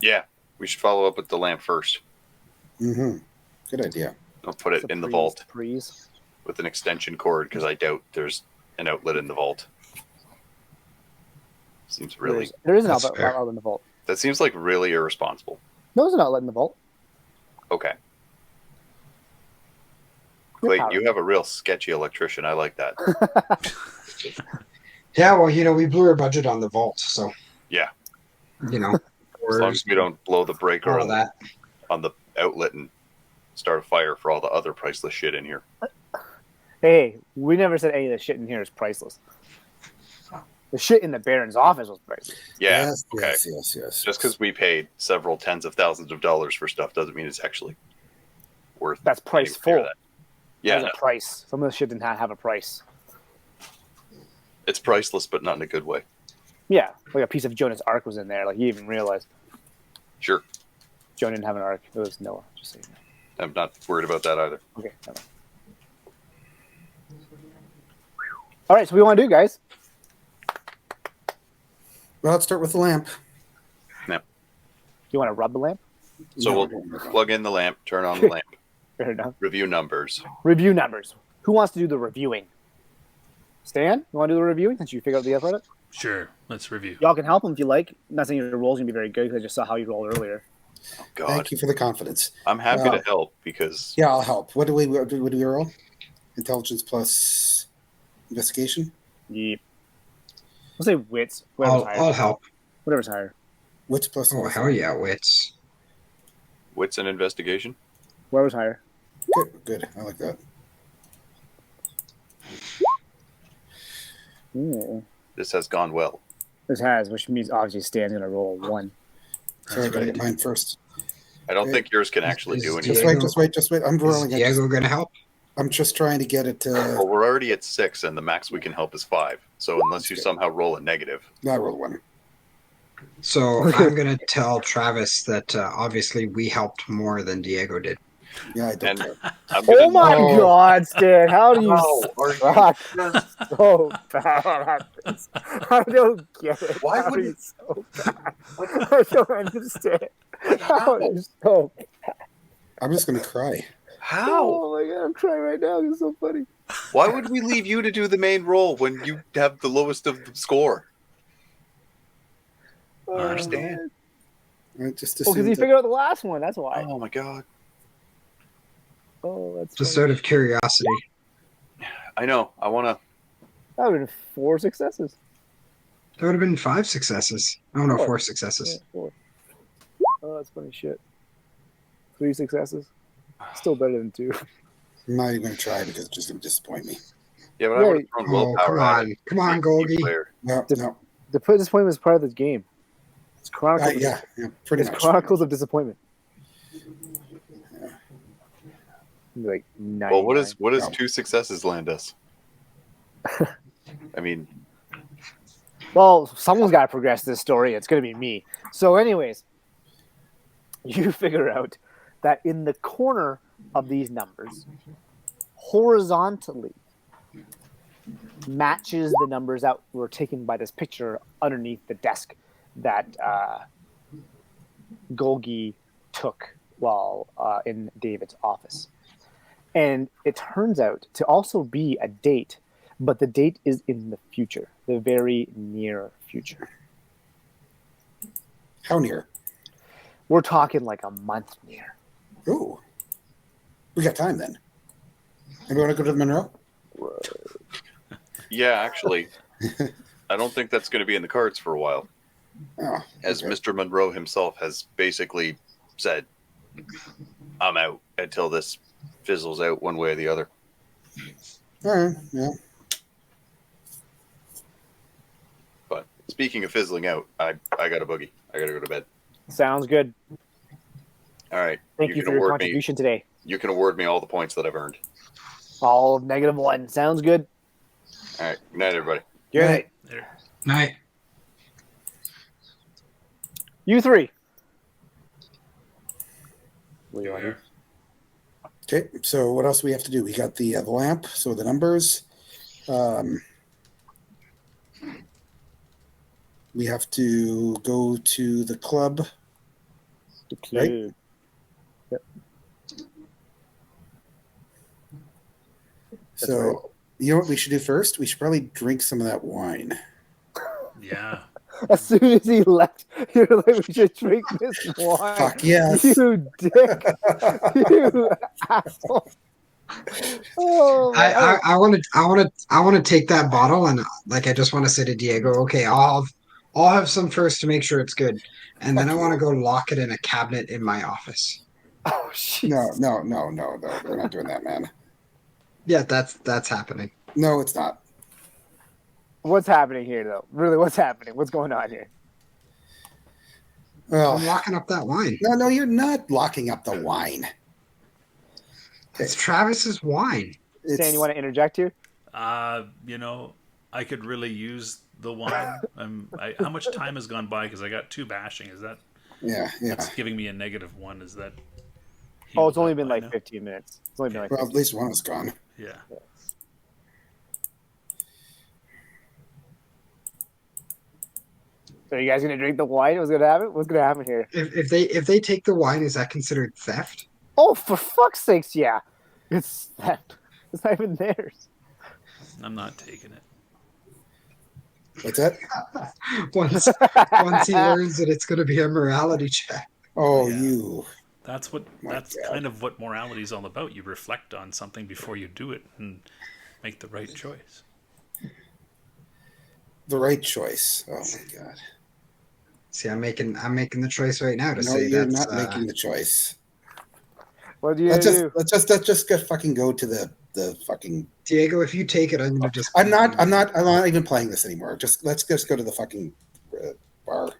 Yeah, we should follow up with the lamp first. Mm-hmm. Good idea. I'll put it in the vault Breeze. with an extension cord because I doubt there's an outlet in the vault. Seems really. There is an That's outlet fair. in the vault. That seems like really irresponsible. No, there's an outlet in the vault. Okay. Clayton, you have a real sketchy electrician. I like that. Yeah, well, we blew our budget on the vault, so Yeah. As long as we don't blow the breaker all on of that. the outlet and start a fire for all the other priceless shit in here. Hey, we never said any of the shit in here is priceless. The shit in the Baron's office was priceless. Yeah. Yes, Okay. yes. Just because we paid several tens of thousands of dollars for stuff doesn't mean it's actually worth. That's price anywhere near full. that. There's Yeah, a price. Some of the shit didn't have a price. it's priceless, but not in a good way. Yeah, like a piece of Jonah's Ark was in there. Like you even realized Sure, Jonah didn't have an Ark. It was Noah. Just so you know. I'm not worried about that either. Okay. Never mind. All right. So what do you want to do, guys? Well, let's start with the lamp. You want to rub the lamp? So No, we'll plug in the lamp, turn on the lamp, Fair enough. review numbers. Review numbers. Who wants to do the reviewing? Stan, you want to do the reviewing since you figured out the F it? Sure. Let's review. Y'all can help him if you like. I'm not saying your roll's gonna be very good because I just saw how you rolled earlier. Oh, God, Thank you for the confidence. I'm happy to help because Yeah, I'll help. What do we roll? Intelligence plus investigation. Yep. I'll say wits. Whatever's I'll higher. help. Whatever's higher. Wits plus. Oh, hell yeah, wits. wits and investigation. Whatever's higher. Good. I like that. Ooh. This has gone well. This has, which means obviously Stan's gonna roll a 1. So I gotta get mine first. I don't Okay. think yours can actually do Just anything. wait. I'm Is rolling. Diego going to help? I'm just trying to get it to. Well, we're already at 6, and the max we can help is 5. So unless you somehow roll a negative, No, I rolled 1. So I'm going to tell Travis that obviously we helped more than Diego did. Yeah, I don't and care. I'm gonna. Oh my Oh. God, Stan! How do you No, are you- suck so bad at this? I don't get it. Why How would are you you- so bad? I don't understand. How are you so I'm just gonna cry. How? Oh my God, I'm crying right now. It's so funny. Why would we leave you to do the main role when you have the lowest of the score? Oh, understand. I just because assumed he that- figured out the last one. That's why. Oh my God! Oh, that's Just funny. out of curiosity. I know. I want to. That would have been 4 successes. That would have been 5 successes. Oh, no, 4 4 successes. Yeah, 4. Oh, that's funny shit. 3 successes. Still better than 2. I'm not even gonna try because it's just gonna disappoint me. Yeah, but I Yeah, would have thrown Oh, willpower come at on. it. Come on, Team Golgi. player. No. The disappointment is part of this game. It's Chronicles. Yeah, pretty It's much. Chronicles of Disappointment. Like 99. Well, what does No. 2 successes land us? I mean, Well, someone's got to progress this story. It's going to be me. So, anyways, you figure out that in the corner of these numbers, horizontally, matches the numbers that were taken by this picture underneath the desk that Golgi took while in David's office. And it turns out to also be a date, but the date is in the future, the very near future. How near? We're talking like a month near. Ooh, we got time then. And we want to go to the Monroe? yeah, actually, I don't think that's going to be in the cards for a while, Oh, as okay. Mr. Monroe himself has basically said, "I'm out until this fizzles out one way or the other." All right. Yeah. But speaking of fizzling out, I got a boogie. I got to go to bed. Sounds good. All right. Thank you can for your award contribution today. You can award me all the points that I've earned. All of -1. Sounds good. All right. Good night, everybody. Good Right. night. There. Night. You 3. What do you want to do? Okay. So what else do we have to do? We got the lamp. So the numbers. We have to go to the club. Right. Yep. That's So right. you know what we should do first? We should probably drink some of that wine. Yeah. As soon as he left, you're like, we should drink this wine. Fuck yes. You dick. You asshole. Oh, man. I want to take that bottle and like I just want to say to Diego, okay, I'll have some first to make sure it's good, and then Fuck I want to you. go lock it in a cabinet in my office. Oh, shit. No. We're not doing that, man. Yeah, that's happening. No, it's not. What's happening here, though? Really, what's happening? What's going on here? Well, I'm locking up that wine. no, you're not locking up the wine. It's Travis's wine. Stan, you want to interject here? You know, I could really use the wine. How much time has gone by? Because I got 2 bashing. Is that Yeah. that's giving me a -1? Is that? Oh, it's only healed been up by like now? 15 minutes. It's only been like Well, 15. at least one is gone. Yeah. So you guys gonna drink the wine? What's gonna happen? What's gonna happen here? If they take the wine, is that considered theft? Oh, for fuck's sakes, yeah. It's that. It's not even theirs. I'm not taking it. What's that? Once he learns that it's going to be a morality check. Oh, Yeah. you. That's My God. kind of what morality is all about. You reflect on something before you do it and make the right choice. The right choice. Oh my God. See, I'm making the choice right now to No, say you're that's not making the choice. What do you Let's do? just go fucking go to the fucking. Diego. If you take it, I'm going to just. I'm not even playing this anymore. Let's just go to the fucking bar.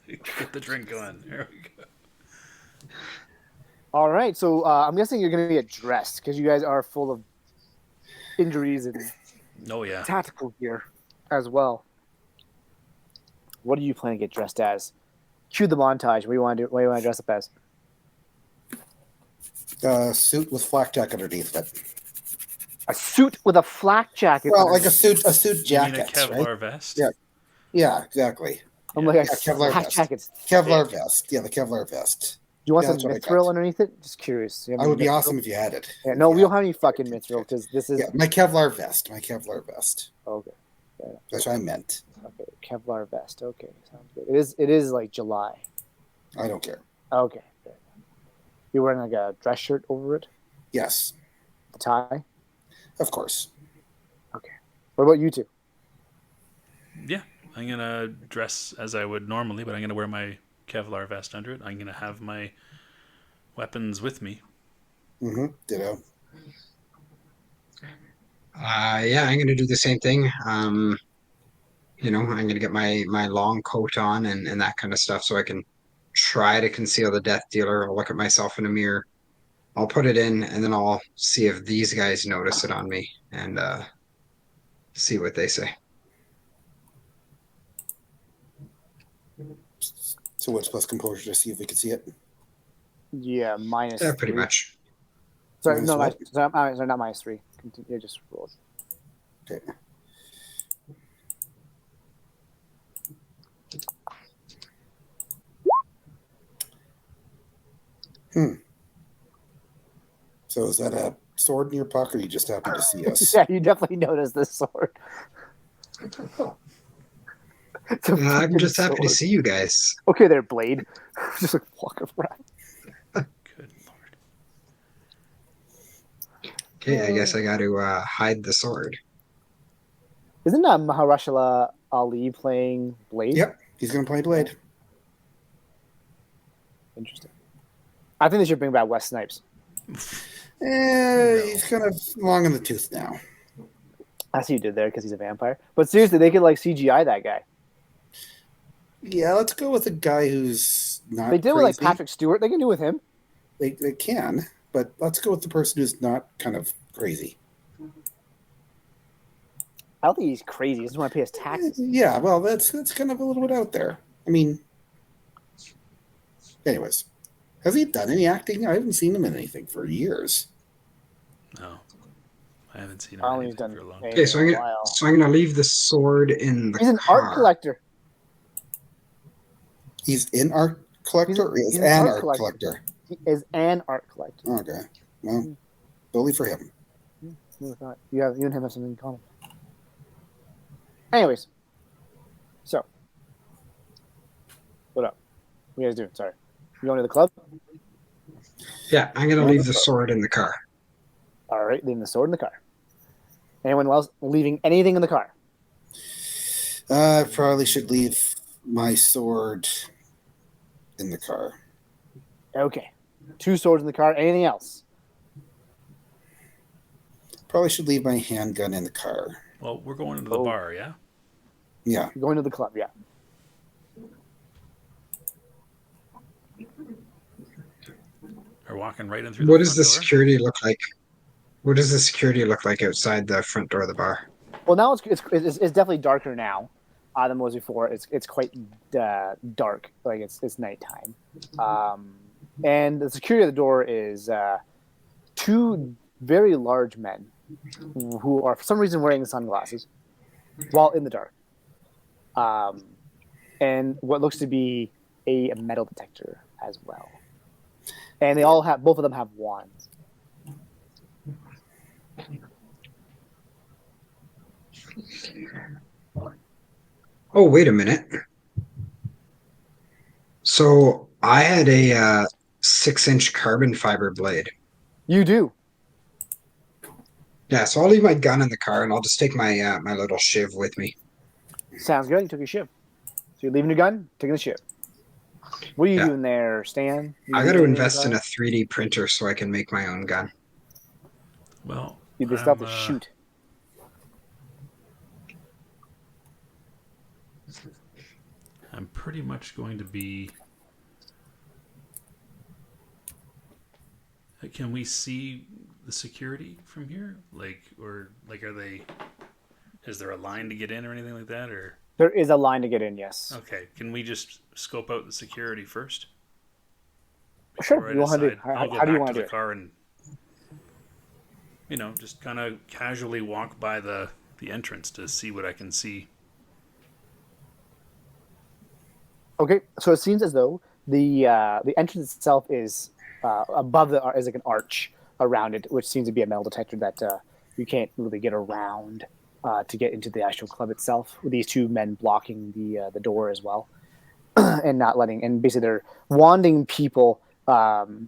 Get the drink going. There we go. All right, so I'm guessing you're gonna get dressed because you guys are full of injuries and Oh yeah. tactical gear as well. What do you plan to get dressed as? Cue the montage. What do you want to do? What do you want to dress up as? Suit with flak jacket underneath it. A suit with a flak jacket. Well, like underneath. a suit You mean a jacket, Kevlar right? vest? Yeah. Yeah, exactly. I'm like, Kevlar flak vest. jackets. Kevlar vest. Yeah, the Kevlar vest. Do you want Yeah, some that's what I mithril got. underneath it? Just curious. You have I any would be mithril? awesome if you had it. Yeah, no, we Yeah. don't have any fucking mithril because this is Yeah, my Kevlar vest. My Kevlar vest. okay. That's what I meant. Okay, Kevlar vest. Okay, sounds good. It is like July. I don't care. Okay. You wearing like a dress shirt over it? Yes, The tie? of course. Okay. What about you two? Yeah. I'm gonna dress as I would normally, but I'm gonna wear my Kevlar vest under it. I'm gonna have my weapons with me. Mm-hmm. Ditto. Yeah, I'm going to do the same thing. I'm going to get my long coat on and that kind of stuff so I can try to conceal the death dealer. I'll look at myself in a mirror. I'll put it in, and then I'll see if these guys notice it on me and see what they say. So what's plus composure to see if we can see it? Yeah, minus Yeah, pretty 3. much. Sorry, Minus no, what? sorry, not minus 3. Continue, just rolled. Okay. So is that a sword in your pocket, or are you just happy to see us? Yeah, you definitely noticed this sword. It's a I'm fucking just happy to sword. see you guys. Okay, there, Blade. Just like walking around. Good lord. Okay, I guess I got to hide the sword. Isn't Mahershala Ali playing Blade? Yep, he's gonna play Blade. Interesting. I think they should bring back Wes Snipes. He's kind of long in the tooth now. I see you did there because he's a vampire. But seriously, they could like CGI that guy. Yeah, let's go with a guy who's not. They did with like crazy. Patrick Stewart. They can do with him. They can, but let's go with the person who's not kind of crazy. I don't think he's crazy. He doesn't want to pay his taxes. Yeah, well, that's kind of a little bit out there. I mean, anyways, has he done any acting? I haven't seen him in anything for years. No. I haven't seen him I in don't think he's anything done for a long anything time. Okay, so in a while. I'm gonna leave the sword in the He's an car. art collector. He's in art collector. Or He's is an an art art collector. collector. He is an art collector. Okay, well, bully for him. You and him have something in common. Anyways, so what up? What you guys doing? Sorry, you going to the club? Yeah, I'm gonna leave the sword in the car. All right, leaving the sword in the car. Anyone else leaving anything in the car? I probably should leave my sword in the car. Okay. 2 swords in the car. Anything else? Probably should leave my handgun in the car. Well, we're going into the Oh. bar, yeah? Yeah. You're going to the club, yeah. Or walking right in through What the does front the door? security look like? What does the security look like outside the front door of the bar? Well, now it's definitely darker now than it was before. It's quite dark, like it's nighttime, and the security of the door is 2 very large men who are for some reason wearing sunglasses while in the dark, and what looks to be a metal detector as well, and both of them have wands. Oh, wait a minute. So I had a 6-inch carbon fiber blade. You do. Yeah, so I'll leave my gun in the car and I'll just take my my little shiv with me. Sounds good. You took your ship. So you're leaving your gun, taking the ship. What are you Yeah. doing there, Stan? You I got to leaving anything invest in the a 3D printer so I can make my own gun. Well, car? They still have to shoot. I'm pretty much going to be... Can we see the security from here? Are they... Is there a line to get in or anything like that? Or There is a line to get in, yes. okay, can we just scope out the security first? Sure. Before I You want to do? decide, I'll go How do you back want to to the do it? car and just kind of casually walk by the entrance to see what I can see. Okay. So it seems as though the entrance itself is above is like an arch around it, which seems to be a metal detector that you can't really get around to get into the actual club itself. With these 2 men blocking the door as well, and not letting, and basically they're wanding people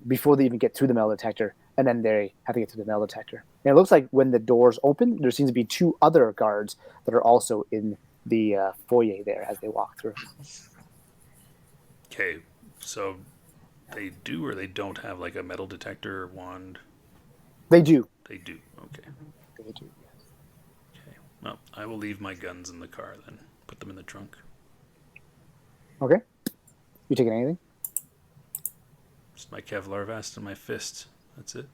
before they even get through the metal detector, and then they have to get through the metal detector. And it looks like when the doors open, there seems to be 2 other guards that are also in the foyer there as they walk through. Okay, so they do or they don't have like a metal detector wand? They do. They do. Okay. They do. Okay. Well, I will leave my guns in the car then. Put them in the trunk. Okay. You taking anything? Just my Kevlar vest and my fist. That's it.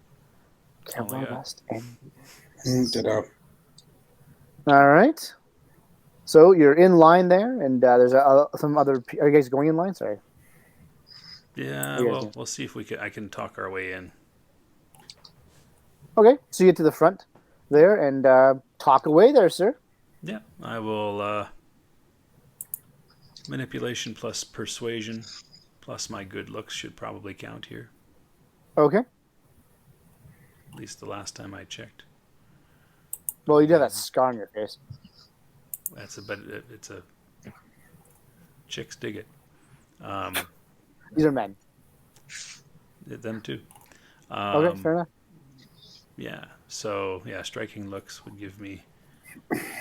That's all I Kevlar got. vest and Ditto. all right. So you're in line there, and there's some other. Are you guys going in line? Sorry. Yeah, You guys well, do. we'll see if I can talk our way in. Okay. So you get to the front there and talk away there, sir. Yeah, I will manipulation plus persuasion plus my good looks should probably count here. Okay. At least the last time I checked. Well, you do have that scar on your face. It's a chicks dig it. These are men. Them too. Okay, fair enough. Yeah. So yeah, striking looks would give me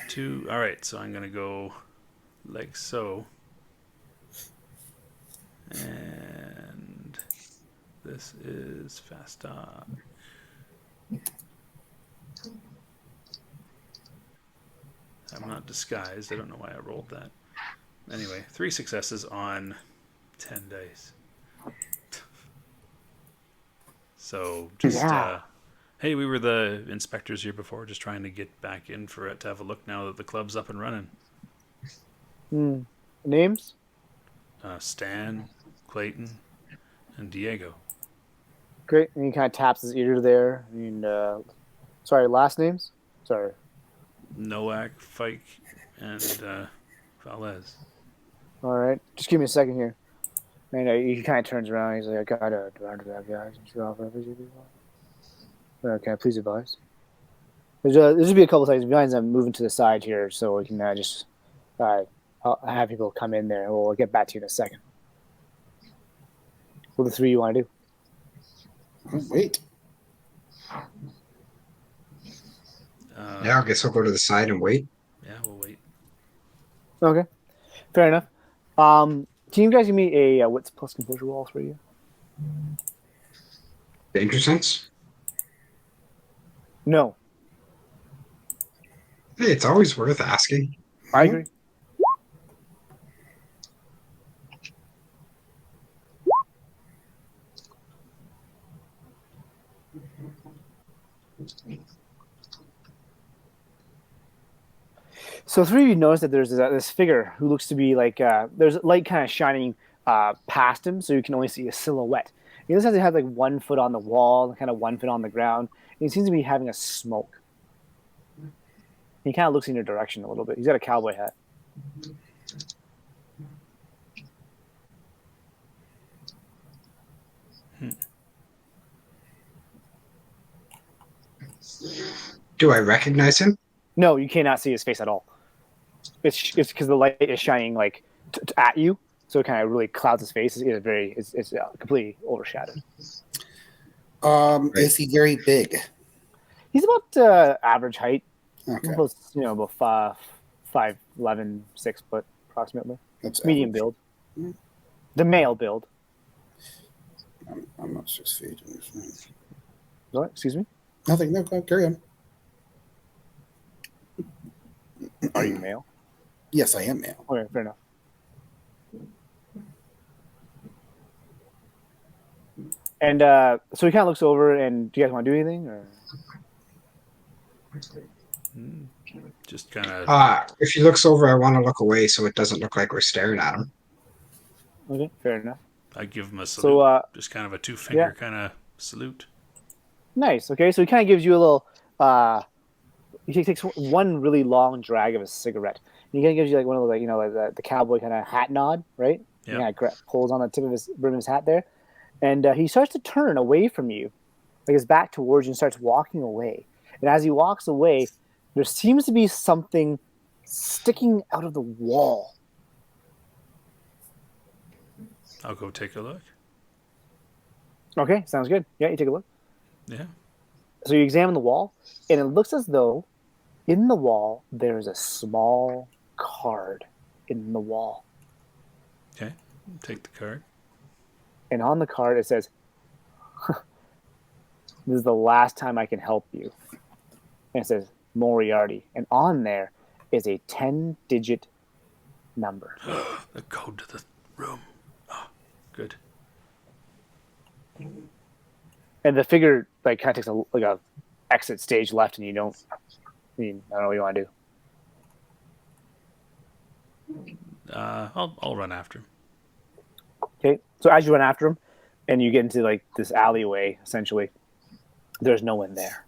2. All right. So I'm gonna go like so. And this is fast talk. I'm not disguised. I don't know why I rolled that. Anyway, 3 successes on 10 dice. So just hey, we were the inspectors here before, just trying to get back in for it to have a look now that the club's up and running. Names? Stan, Clayton, and Diego. Great. And he kind of taps his ear there. And sorry, last names? Sorry. Nowak, Fike, and Valez. All right. Just give me a second here. And he kind of turns around. He's like, I got a director that guy. Can I please advise? There's just be a couple seconds. Behind I'm moving to the side here so we can just I'll have people come in there. We'll get back to you in a second. What are the 3 you want to do? Wait. Yeah, I guess I'll go to the side and wait. Yeah, we'll wait. Okay, fair enough. Can you guys give me a wits plus composure roll for you? Danger sense? No, Hey, it's always worth asking. I agree. So three of you notice that there's this figure who looks to be like there's light kind of shining past him, so you can only see a silhouette. He looks like he has like 1 foot on the wall, kind of 1 foot on the ground. And he seems to be having a smoke. He kind of looks in your direction a little bit. He's got a cowboy hat. Do I recognize him? No, you cannot see his face at all. It's because the light is shining like at you, so it kind of really clouds his face. It's completely overshadowed. Is he very big? He's about average height. Okay. About 5'11", 6 foot approximately. That's Medium average. build. The male build. I'm not 6 feet. What? Excuse me? Nothing. No, carry on. Are you male? Yes, I am male. Okay, fair enough. And so he kind of looks over, and do you guys want to do anything? Or? Just kind of. If he looks over, I want to look away so it doesn't look like we're staring at him. Okay, fair enough. I give him a salute. So, just kind of a 2-finger kind of salute. Nice. Okay, so he kind of gives you a little. He takes one really long drag of a cigarette. And he kind of gives you like one of the cowboy kind of hat nod, right? Yeah. He kind of pulls on the tip of his brim of his hat there, and he starts to turn away from you, like his back towards you, and starts walking away. And as he walks away, there seems to be something sticking out of the wall. I'll go take a look. Okay, sounds good. Yeah, you take a look. Yeah. So you examine the wall, and it looks as though in the wall there is a small card in the wall. Okay. Take the card. And on the card it says, "This is the last time I can help you." And it says Moriarty. And on there is a 10-digit number. The code to the room. Oh, good. And the figure like kind of takes a exit stage left, and I don't know what you want to do. I'll run after him. Okay, so as you run after him, and you get into like this alleyway, essentially, there's no one there.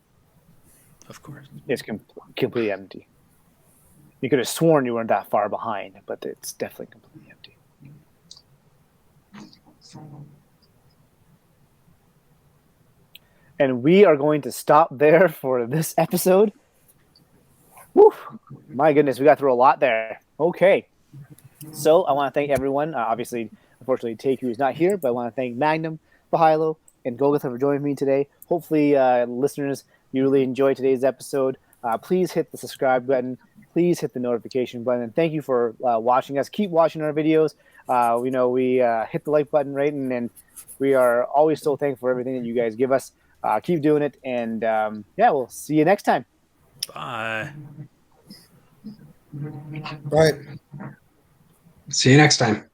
Of course. It's completely empty. You could have sworn you weren't that far behind, but it's definitely completely empty. And we are going to stop there for this episode. Whew, my goodness, we got through a lot there. Okay. So I want to thank everyone. Obviously, unfortunately, Taku is not here, but I want to thank Magnum, Bahilo, and Golgotha for joining me today. Hopefully, listeners, you really enjoyed today's episode. Please hit the subscribe button. Please hit the notification button. And thank you for watching us. Keep watching our videos. We hit the like button, right? And we are always so thankful for everything that you guys give us. Keep doing it. And we'll see you next time. Bye. Bye. See you next time.